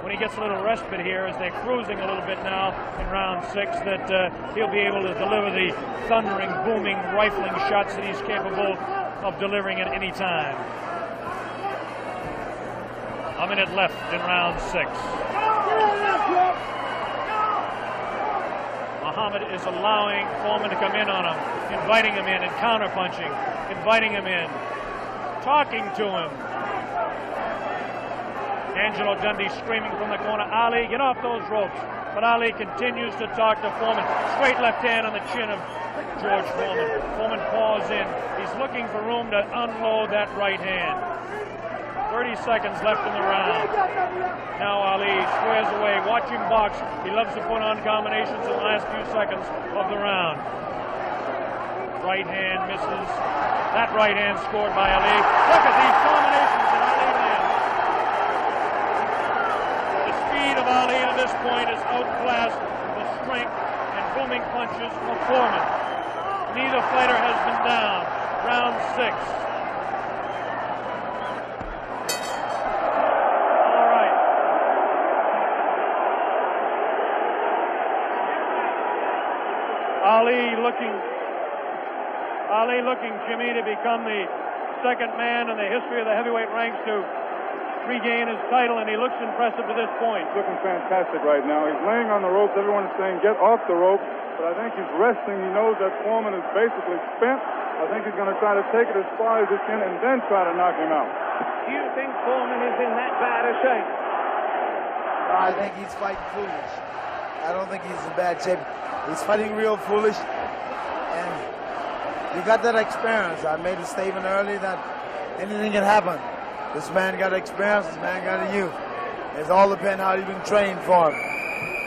when he gets a little respite here, as they're cruising a little bit now in round 6, that he'll be able to deliver the thundering, booming, rifling shots that he's capable of delivering at any time. A minute left in round 6. Muhammad is allowing Foreman to come in on him, inviting him in and counter-punching, inviting him in, talking to him. Angelo Dundee screaming from the corner, Ali, get off those ropes. But Ali continues to talk to Foreman. Straight left hand on the chin of George Foreman. Foreman paws in. He's looking for room to unload that right hand. 30 seconds left in the round. Now Ali squares away. Watch him box. He loves to put on combinations in the last few seconds of the round. Right hand misses. That right hand scored by Ali. Look at these combinations that Ali lands. The speed of Ali at this point is outclassed the strength and booming punches of Foreman. Neither fighter has been down. Round 6. Ali looking, Jimmy, to become the second man in the history of the heavyweight ranks to regain his title, and he looks impressive to this point. He's looking fantastic right now. He's laying on the ropes. Everyone is saying, get off the rope. But I think he's resting. He knows that Foreman is basically spent. I think he's going to try to take it as far as he can and then try to knock him out. Do you think Foreman is in that bad a shape? I think he's fighting foolish. I don't think he's in bad shape. He's fighting real foolish. And you got that experience. I made a statement earlier that anything can happen. This man got experience, this man got a youth. It's all depends how you've been trained for him.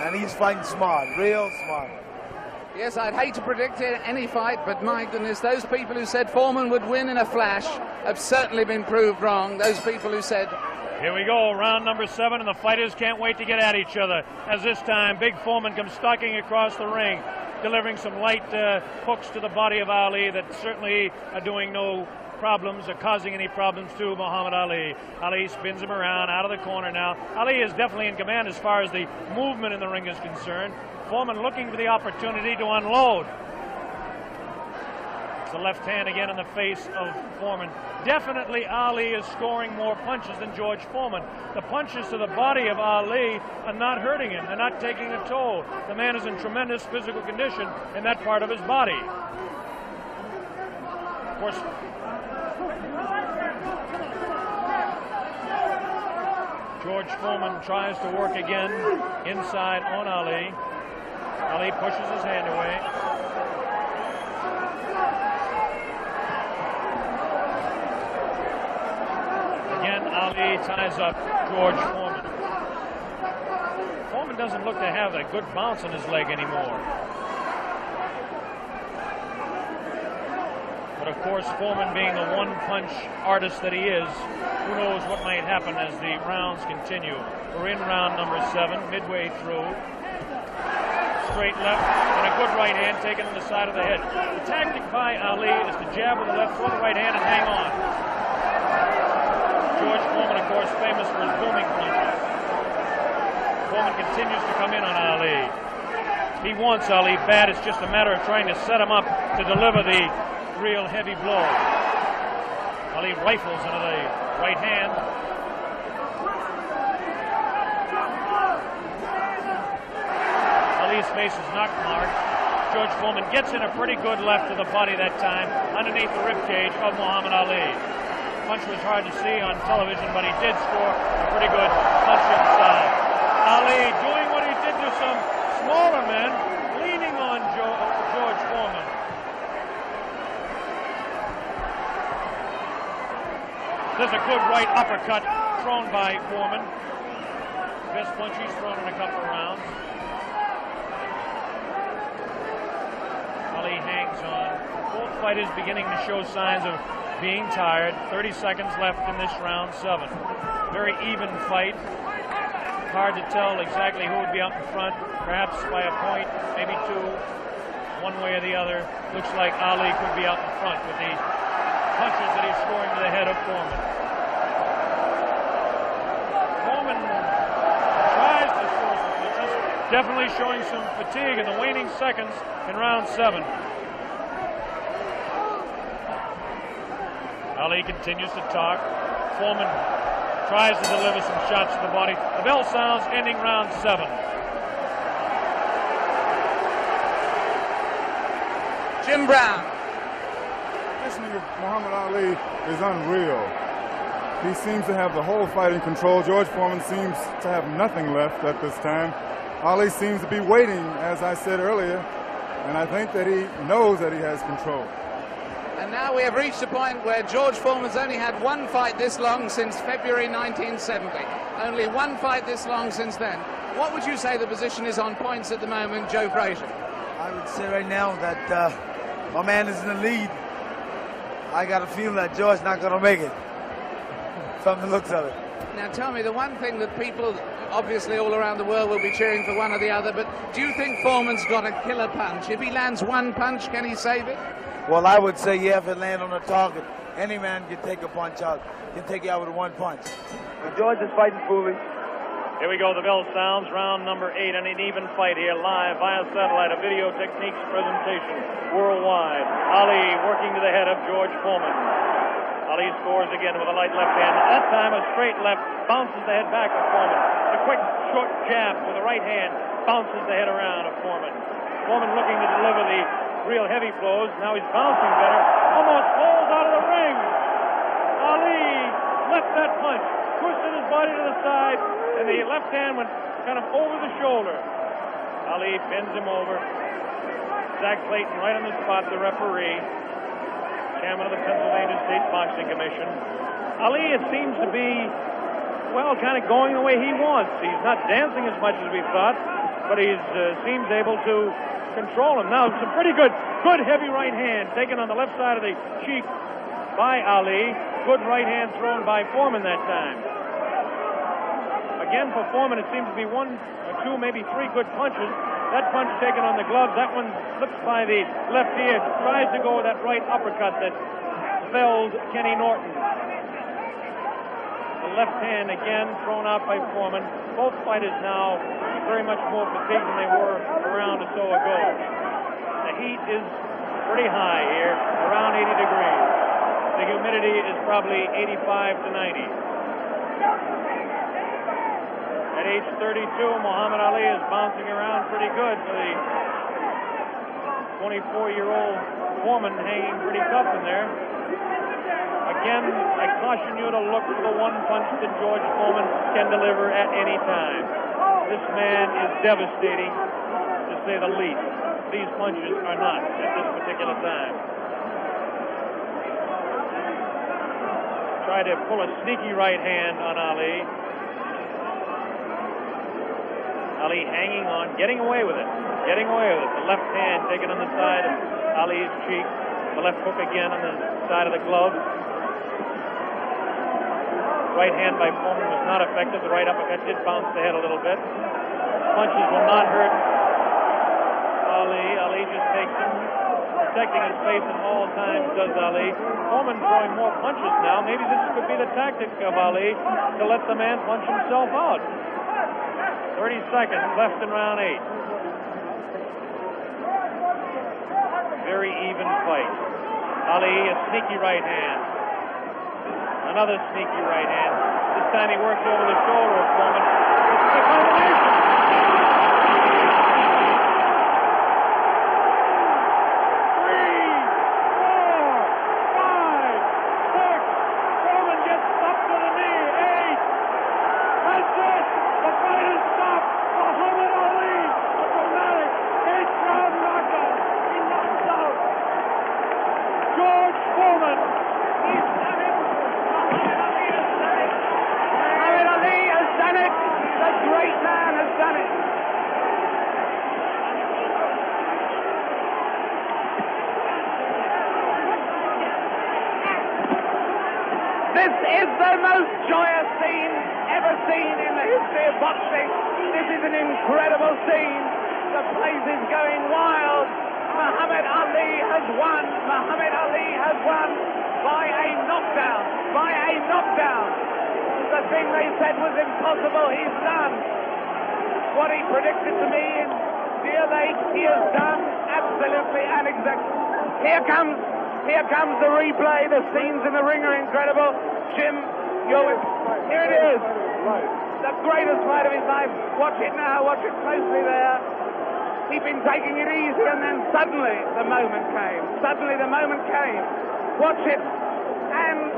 And he's fighting smart, real smart. Yes, I'd hate to predict any fight, but my goodness, those people who said Foreman would win in a flash have certainly been proved wrong. Those people who said... Here we go, round number 7, and the fighters can't wait to get at each other. As this time, Big Foreman comes stalking across the ring, delivering some light hooks to the body of Ali that certainly are doing no problems or causing any problems to Muhammad Ali. Ali spins him around out of the corner now. Ali is definitely in command as far as the movement in the ring is concerned. Foreman looking for the opportunity to unload. It's a left hand again in the face of Foreman. Definitely Ali is scoring more punches than George Foreman. The punches to the body of Ali are not hurting him. They're not taking a toll. The man is in tremendous physical condition in that part of his body. Of course, George Foreman tries to work again inside on Ali. Ali pushes his hand away. Again, Ali ties up George Foreman. Foreman doesn't look to have a good bounce in his leg anymore. But of course, Foreman being the one-punch artist that he is, who knows what might happen as the rounds continue. We're in round number 7, midway through. Straight left and a good right hand taken on the side of the head. The tactic by Ali is to jab with the left, throw the right hand, and hang on. George Foreman, of course, famous for his booming punches. Foreman continues to come in on Ali. He wants Ali bad. It's just a matter of trying to set him up to deliver the real heavy blow. Ali rifles into the right hand. Ali's face is not marked. George Foreman gets in a pretty good left to the body that time, underneath the ribcage of Muhammad Ali. Punch was hard to see on television, but he did score a pretty good punch inside. Ali doing what he did to some smaller men, leaning on George Foreman. There's a good right uppercut thrown by Foreman. Best punch he's thrown in a couple of rounds. Ali hangs on. Both fighters beginning to show signs of being tired. 30 seconds left in this round 7. Very even fight. Hard to tell exactly who would be out in front. Perhaps by a point, maybe 2. One way or the other. Looks like Ali could be out in front with the punches that he's scoring to the head of Foreman. Foreman tries to score some punches, definitely showing some fatigue in the waning seconds in round 7. Ali continues to talk. Foreman tries to deliver some shots to the body. The bell sounds, ending round 7. Jim Brown. Listening to Muhammad Ali is unreal. He seems to have the whole fight in control. George Foreman seems to have nothing left at this time. Ali seems to be waiting, as I said earlier, and I think that he knows that he has control. And now we have reached a point where George Foreman's only had one fight this long since February 1970. Only one fight this long since then. What would you say the position is on points at the moment, Joe Frazier? I would say right now that my man is in the lead. I got a feeling that George's not going to make it, from the looks of it. Now tell me, the one thing that people, obviously all around the world, will be cheering for one or the other, but do you think Foreman's got a killer punch? If he lands one punch, can he save it? Well, I would say, yeah, if it lands on the target, any man can take a punch out, can take you out with one punch. Well, George is fighting foolish. Here we go, the bell sounds, round number 8, and an even fight here live via satellite, a video techniques presentation worldwide. Ali working to the head of George Foreman. Ali scores again with a light left hand. That time a straight left, bounces the head back of Foreman. A quick short jab with the right hand, bounces the head around of Foreman. Foreman looking to deliver the real heavy blows. Now he's bouncing better. Almost falls out of the ring. Ali left that punch, twisted his body to the side, and the left hand went kind of over the shoulder. Ali bends him over. Zach Clayton right on the spot, the referee, chairman of the Pennsylvania State Boxing Commission. Ali, it seems to be, well, kind of going the way he wants. He's not dancing as much as we thought, but he seems able to control him. Now, some pretty good heavy right hand taken on the left side of the cheek by Ali. Good right hand thrown by Foreman that time. Again, for Foreman, it seems to be 1 or 2, maybe 3 good punches. That punch taken on the glove, that one slips by the left ear, tries to go with that right uppercut that felled Kenny Norton. The left hand again thrown out by Foreman. Both fighters now very much more fatigued than they were a round or so ago. The heat is pretty high here, around 80 degrees. The humidity is probably 85 to 90. At age 32, Muhammad Ali is bouncing around pretty good for the 24-year-old Foreman, hanging pretty tough in there. Again, I caution you to look for the one punch that George Foreman can deliver at any time. This man is devastating, to say the least. These punches are not at this particular time. Tried to pull a sneaky right hand on Ali. Ali hanging on, getting away with it. The left hand taken on the side of Ali's cheek. The left hook again on the side of the glove. Right hand by Foreman was not effective. The right uppercut did bounce the head a little bit. Punches will not hurt Ali. Ali just takes them, protecting his face at all times, does Ali. Foreman throwing more punches now. Maybe this could be the tactic of Ali to let the man punch himself out. 30 seconds left in round 8. Very even fight. Ali, a sneaky right hand. Another sneaky right hand. This time he works over the shoulder of Foreman. It's a combination. This is the most joyous scene ever seen in the history of boxing. This is an incredible scene. The place is going wild. Muhammad Ali has won. Muhammad Ali has won by a knockdown. By a knockdown. The thing they said was impossible, he's done. What he predicted to me in Deer Lake, he has done absolutely and exactly. Here comes the replay. The scenes in the ring are incredible. Jim, here it is. The greatest fight of his life. Watch it now. Watch it closely there. He'd been taking it easy, and then suddenly the moment came. Watch it. And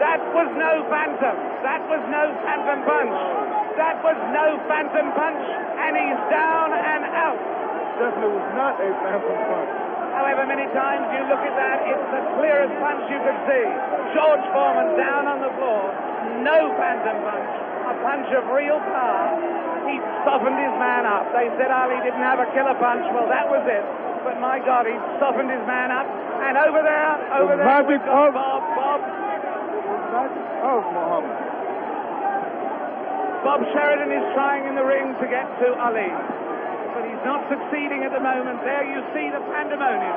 that was no phantom. That was no phantom punch. And he's down and out. Definitely was not a phantom punch. However many times you look at that, it's the clearest punch you could see. George Foreman down on the floor. No phantom punch. A punch of real power. He softened his man up. They said Ali didn't have a killer punch. Well, that was it. But my God, he softened his man up. And over there, we've got Bob. Muhammad. Bob Sheridan is trying in the ring to get to Ali. But he's not succeeding at the moment. There you see the pandemonium.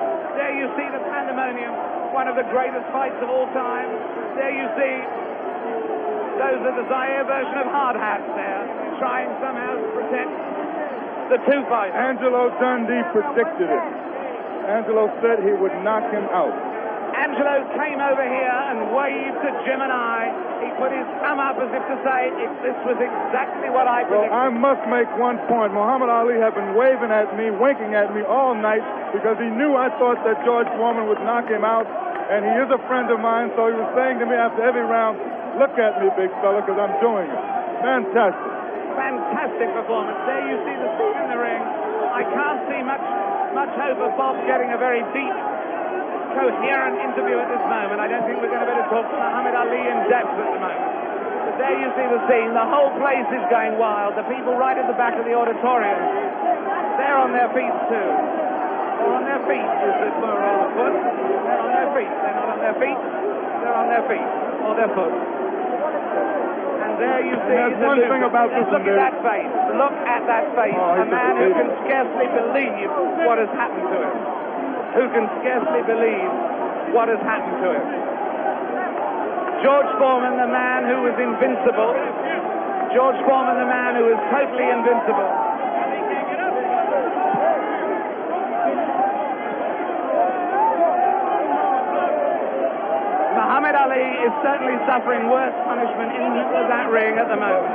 One of the greatest fights of all time. There you see Those are the Zaiir version of hard hats there, trying somehow to protect the two fighters. Angelo Dundee predicted it. Angelo said he would knock him out. Angelo came over here and waved to Jim and I. He put his thumb up as if to say, this was exactly what I predicted. Well, I must make one point. Muhammad Ali had been waving at me, winking at me all night because he knew I thought that George Foreman would knock him out, and he is a friend of mine, so he was saying to me after every round, look at me, big fella, because I'm doing it. Fantastic. Fantastic performance. There you see the scene in the ring. I can't see much hope of Bob getting a very deep, coherent interview at this moment. I don't think we're going to be able to talk to Muhammad Ali in depth at the moment. But there you see the scene. The whole place is going wild. The people right at the back of the auditorium, they're on their feet too. They're on their feet, is the plural of foot. They're on their feet. They're not on their feet. They're on their feet or their foot. And there you see there's one thing about this. Look at that face. Look at that face. A man who can scarcely believe what has happened to him. Who can scarcely believe what has happened to him. George Foreman, the man who was invincible. George Foreman, the man who was totally invincible. Muhammad Ali is certainly suffering worse punishment in the middle of that ring at the moment.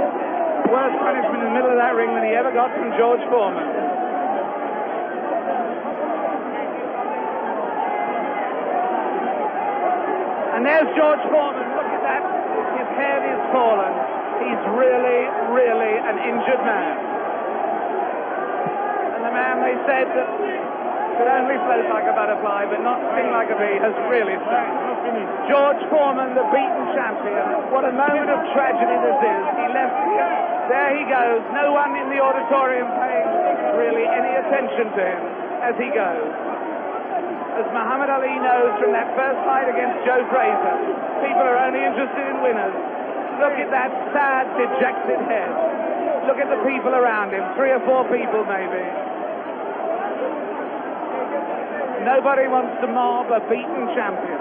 Worse punishment in the middle of that ring than he ever got from George Foreman. And there's George Foreman. Look at that. His head is fallen. He's really, really an injured man. And the man, they said, that could only float like a butterfly but not sting like a bee, has really stung. George Foreman, the beaten champion. What a moment of tragedy this is. He left here. There he goes. No one in the auditorium paying really any attention to him as he goes. As Muhammad Ali knows from that first fight against Joe Frazier, people are only interested in winners. Look at that sad, dejected head. Look at the people around him, 3 or 4 people maybe. Nobody wants to mob a beaten champion.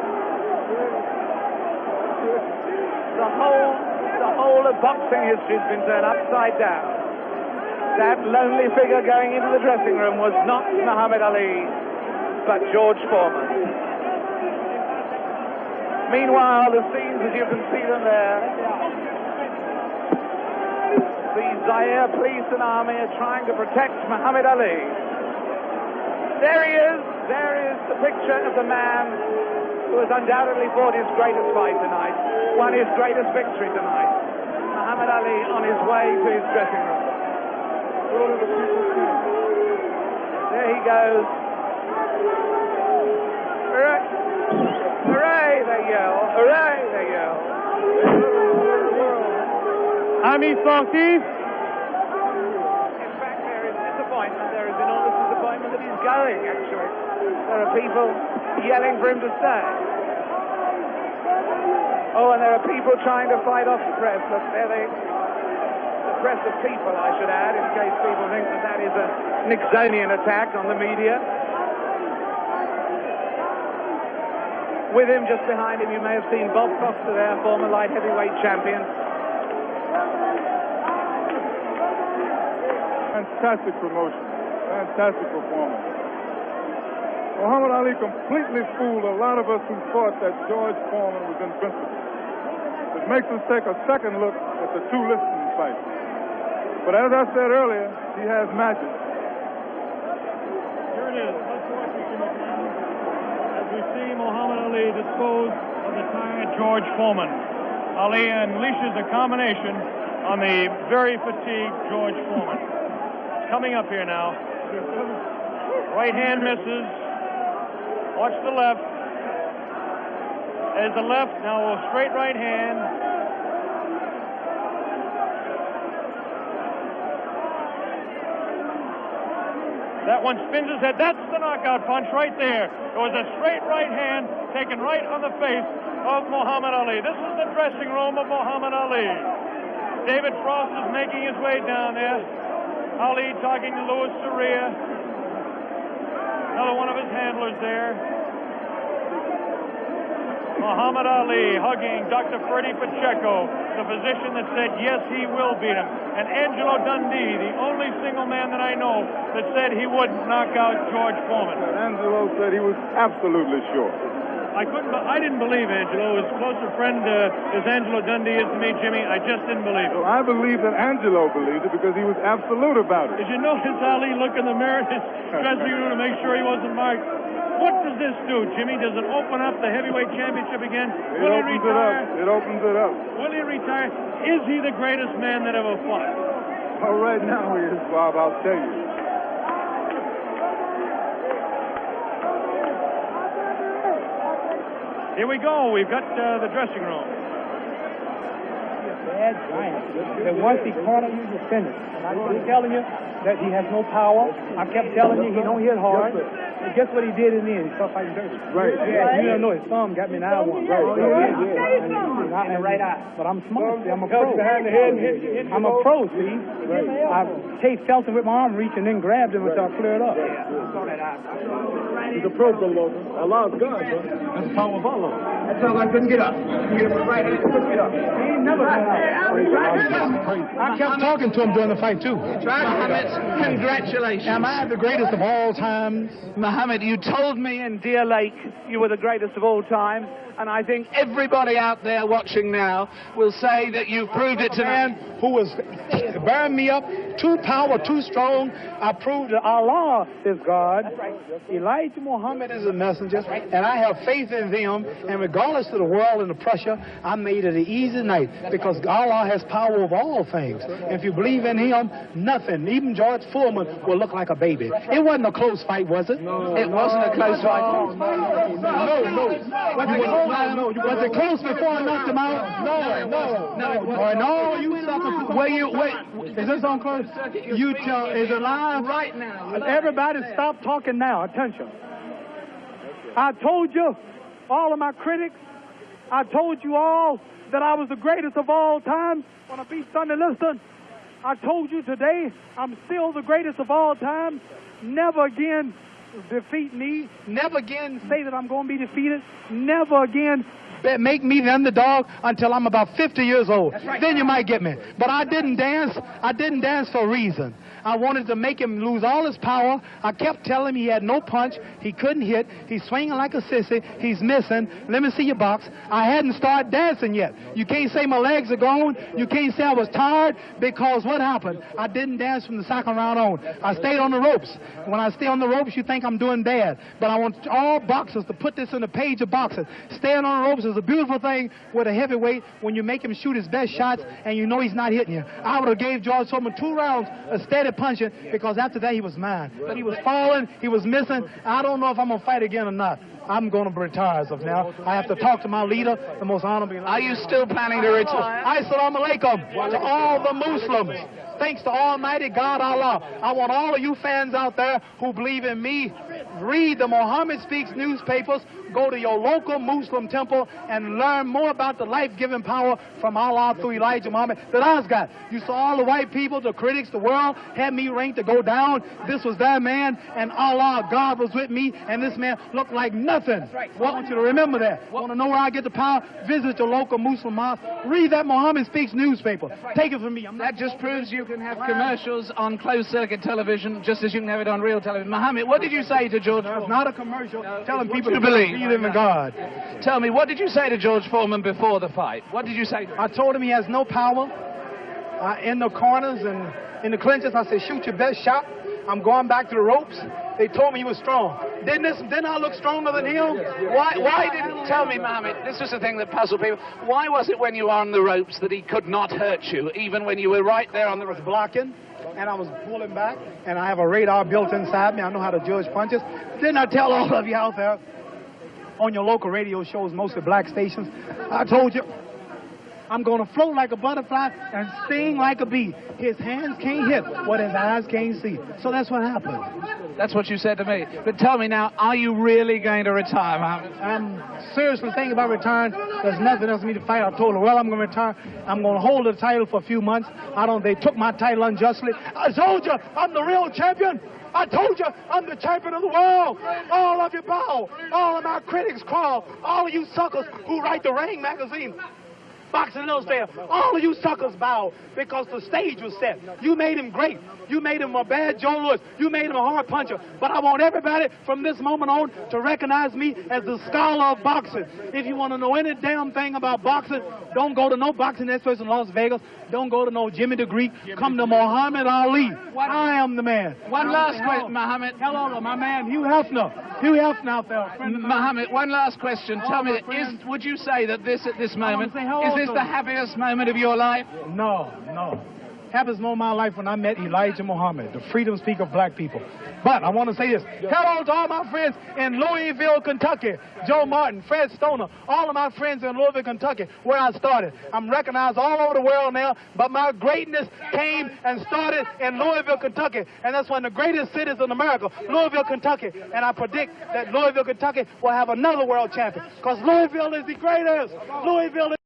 The whole of boxing history has been turned upside down. That lonely figure going into the dressing room was not Muhammad Ali, but George Foreman. Meanwhile, the scenes, as you can see them there, the Zaiir police and army are trying to protect Muhammad Ali. There he is. There is the picture of the man who has undoubtedly fought his greatest fight tonight, won his greatest victory tonight. Muhammad Ali on his way to his dressing room. There he goes. Hooray! Hooray, they yell. Hooray, they yell. Amis sportifs. In fact, there is disappointment. There is enormous disappointment that he's going, actually. There are people yelling for him to stay. Oh, and there are people trying to fight off the press. Look, there the press of people, I should add, in case people think that that is a Nixonian attack on the media. With him, just behind him, you may have seen Bob Foster there, former light heavyweight champion. Fantastic promotion. Fantastic performance. Muhammad Ali completely fooled a lot of us who thought that George Foreman was invincible. It makes us take a second look at the 2 listing fights. But as I said earlier, he has magic. Here it is. Let's watch it. As we see Muhammad Ali dispose of the tired George Foreman. Ali unleashes a combination on the very fatigued George Foreman. It's coming up here now. Right hand misses. Watch the left. There's the left. Now a straight right hand. That one spins his head. That's the knockout punch right there. It was a straight right hand taken right on the face of Muhammad Ali. This is the dressing room of Muhammad Ali. David Frost is making his way down there. Ali talking to Louis Soria. Another one of his handlers there. Muhammad Ali hugging Dr. Freddie Pacheco, the physician that said, yes, he will beat him. And Angelo Dundee, the only single man that I know that said he would knock out George Foreman. Angelo said he was absolutely sure. I didn't believe Angelo. As close a friend as Angelo Dundee is to me, Jimmy, I just didn't believe it. Well, I believe that Angelo believed it because he was absolute about it. Did you notice Ali look in the mirror in his dressing room to make sure he wasn't marked? What does this do, Jimmy? Does it open up the heavyweight championship again? Will he retire? It opens it up. Will he retire? Is he the greatest man that ever fought? Well, right now he is, Bob, I'll tell you. Here we go. We've got the dressing room. Bad giant. That once he cornered you, you finished. And I was telling you that he has no power. I kept telling you he don't hit hard. And guess what he did in the end? He started fighting dirty. Right. Yeah, you don't know his thumb got me in the eye one. Right. In the right eye. But I'm smart. See, I'm a pro. I'm a pro, see. Right. I felt him with my arm reach and then grabbed him until I cleared up. He's a pro, Logan. Allah's God, bro. That's the power of Allah. That's all I couldn't get up. Get him right hand, couldn't get up. He ain't never got up. I kept talking to him during the fight, too. Mohammed, congratulations. Am I the greatest of all time? Mohammed, you told me in Deer Lake you were the greatest of all time, and I think everybody out there watching now will say that you've proved it to man who was bearing me up, too powerful, too strong. I proved that Allah is God. Elijah Muhammad is a messenger, and I have faith in them. And regardless of the world and the pressure, I made it an easy night because Allah has power over all things. If you believe in Him, nothing, even George Foreman, will look like a baby. It wasn't a close fight, was it? No, it wasn't a close fight. No. Was it close before I knocked him out? No, you sucker. Wait. Is this on close? You tell. Is it live? Right now. Everybody stop talking now. Attention. I told you, all of my critics, I told you all that I was the greatest of all time when I beat Sonny Liston. I told you today I'm still the greatest of all time. Never again defeat me. Never again say that I'm going to be defeated. Never again make me the underdog until I'm about 50 years old. Right. Then you might get me. But I didn't dance. I didn't dance for a reason. I wanted to make him lose all his power. I kept telling him he had no punch. He couldn't hit. He's swinging like a sissy. He's missing. Let me see your box. I hadn't started dancing yet. You can't say my legs are gone. You can't say I was tired because what happened? I didn't dance from the second round on. I stayed on the ropes. When I stay on the ropes, you think I'm doing bad. But I want all boxers to put this in the page of boxing. Staying on the ropes is a beautiful thing with a heavyweight when you make him shoot his best shots and you know he's not hitting you. I would have gave George Foreman 2 rounds of steady punching because after that he was mine. But he was falling, he was missing. I don't know if I'm going to fight again or not. I'm going to retire as of now. I have to talk to my leader, the most honorable. Are you still planning to retire? Assalamu alaikum to all the Muslims. Thanks to Almighty God Allah. I want all of you fans out there who believe in me, read the Muhammad Speaks newspapers, go to your local Muslim temple and learn more about the life-giving power from Allah through Elijah Muhammad that I've got. You saw all the white people, the critics, the world had me ranked to go down. This was that man, and Allah, God was with me, and this man looked like nothing. Right. I want you to remember that. Want to know where I get the power? Visit your local Muslim mosque. Read that Muhammad Speaks newspaper. Right. Take it from me. That just proves you can have commercials on closed-circuit television just as you can have it on real television. Mohammed, what did you say to George Foreman? It's not a commercial. Telling people to believe in the God. Tell me, what did you say to George Foreman before the fight? What did you say to him? I told him he has no power in the corners and in the clinches. I said, shoot your best shot. I'm going back to the ropes. They told me he was strong. Didn't I look stronger than him? Why didn't tell me, Mohammed? This was the thing that puzzled people. Why was it when you were on the ropes that he could not hurt you, even when you were right there on the ropes? Blocking, and I was pulling back, and I have a radar built inside me. I know how to judge punches. Didn't I tell all of you out there on your local radio shows, mostly black stations? I told you I'm going to float like a butterfly and sting like a bee. His hands can't hit what his eyes can't see. So that's what happened. That's what you said to me. But tell me now, are you really going to retire, Muhammad? I'm seriously thinking about retiring. There's nothing else for me to fight. I told her, well, I'm going to retire. I'm going to hold the title for a few months. They took my title unjustly. I told you, I'm the real champion. I told you, I'm the champion of the world. All of you bow. All of my critics crawl. All of you suckers who write the Ring magazine, Boxing Illustrated, all of you suckers bow because the stage was set. You made him great. You made him a bad Joe Louis. You made him a hard puncher. But I want everybody from this moment on to recognize me as the scholar of boxing. If you want to know any damn thing about boxing, don't go to no boxing experts in Las Vegas. Don't go to no Jimmy the Greek. Come to Muhammad Ali. I am the man. One last question, Muhammad. Hello, my man, Hugh Hefner. Hugh Hefner out there. Muhammad, one last question. Tell me, would you say that this, at this moment, is this the happiest moment of your life? No. Happiest moment of my life when I met Elijah Muhammad, the freedom speaker of black people. But I want to say this. Hello to all my friends in Louisville, Kentucky. Joe Martin, Fred Stoner, all of my friends in Louisville, Kentucky, where I started. I'm recognized all over the world now, but my greatness came and started in Louisville, Kentucky. And that's one of the greatest cities in America, Louisville, Kentucky. And I predict that Louisville, Kentucky will have another world champion because Louisville is the greatest. Louisville is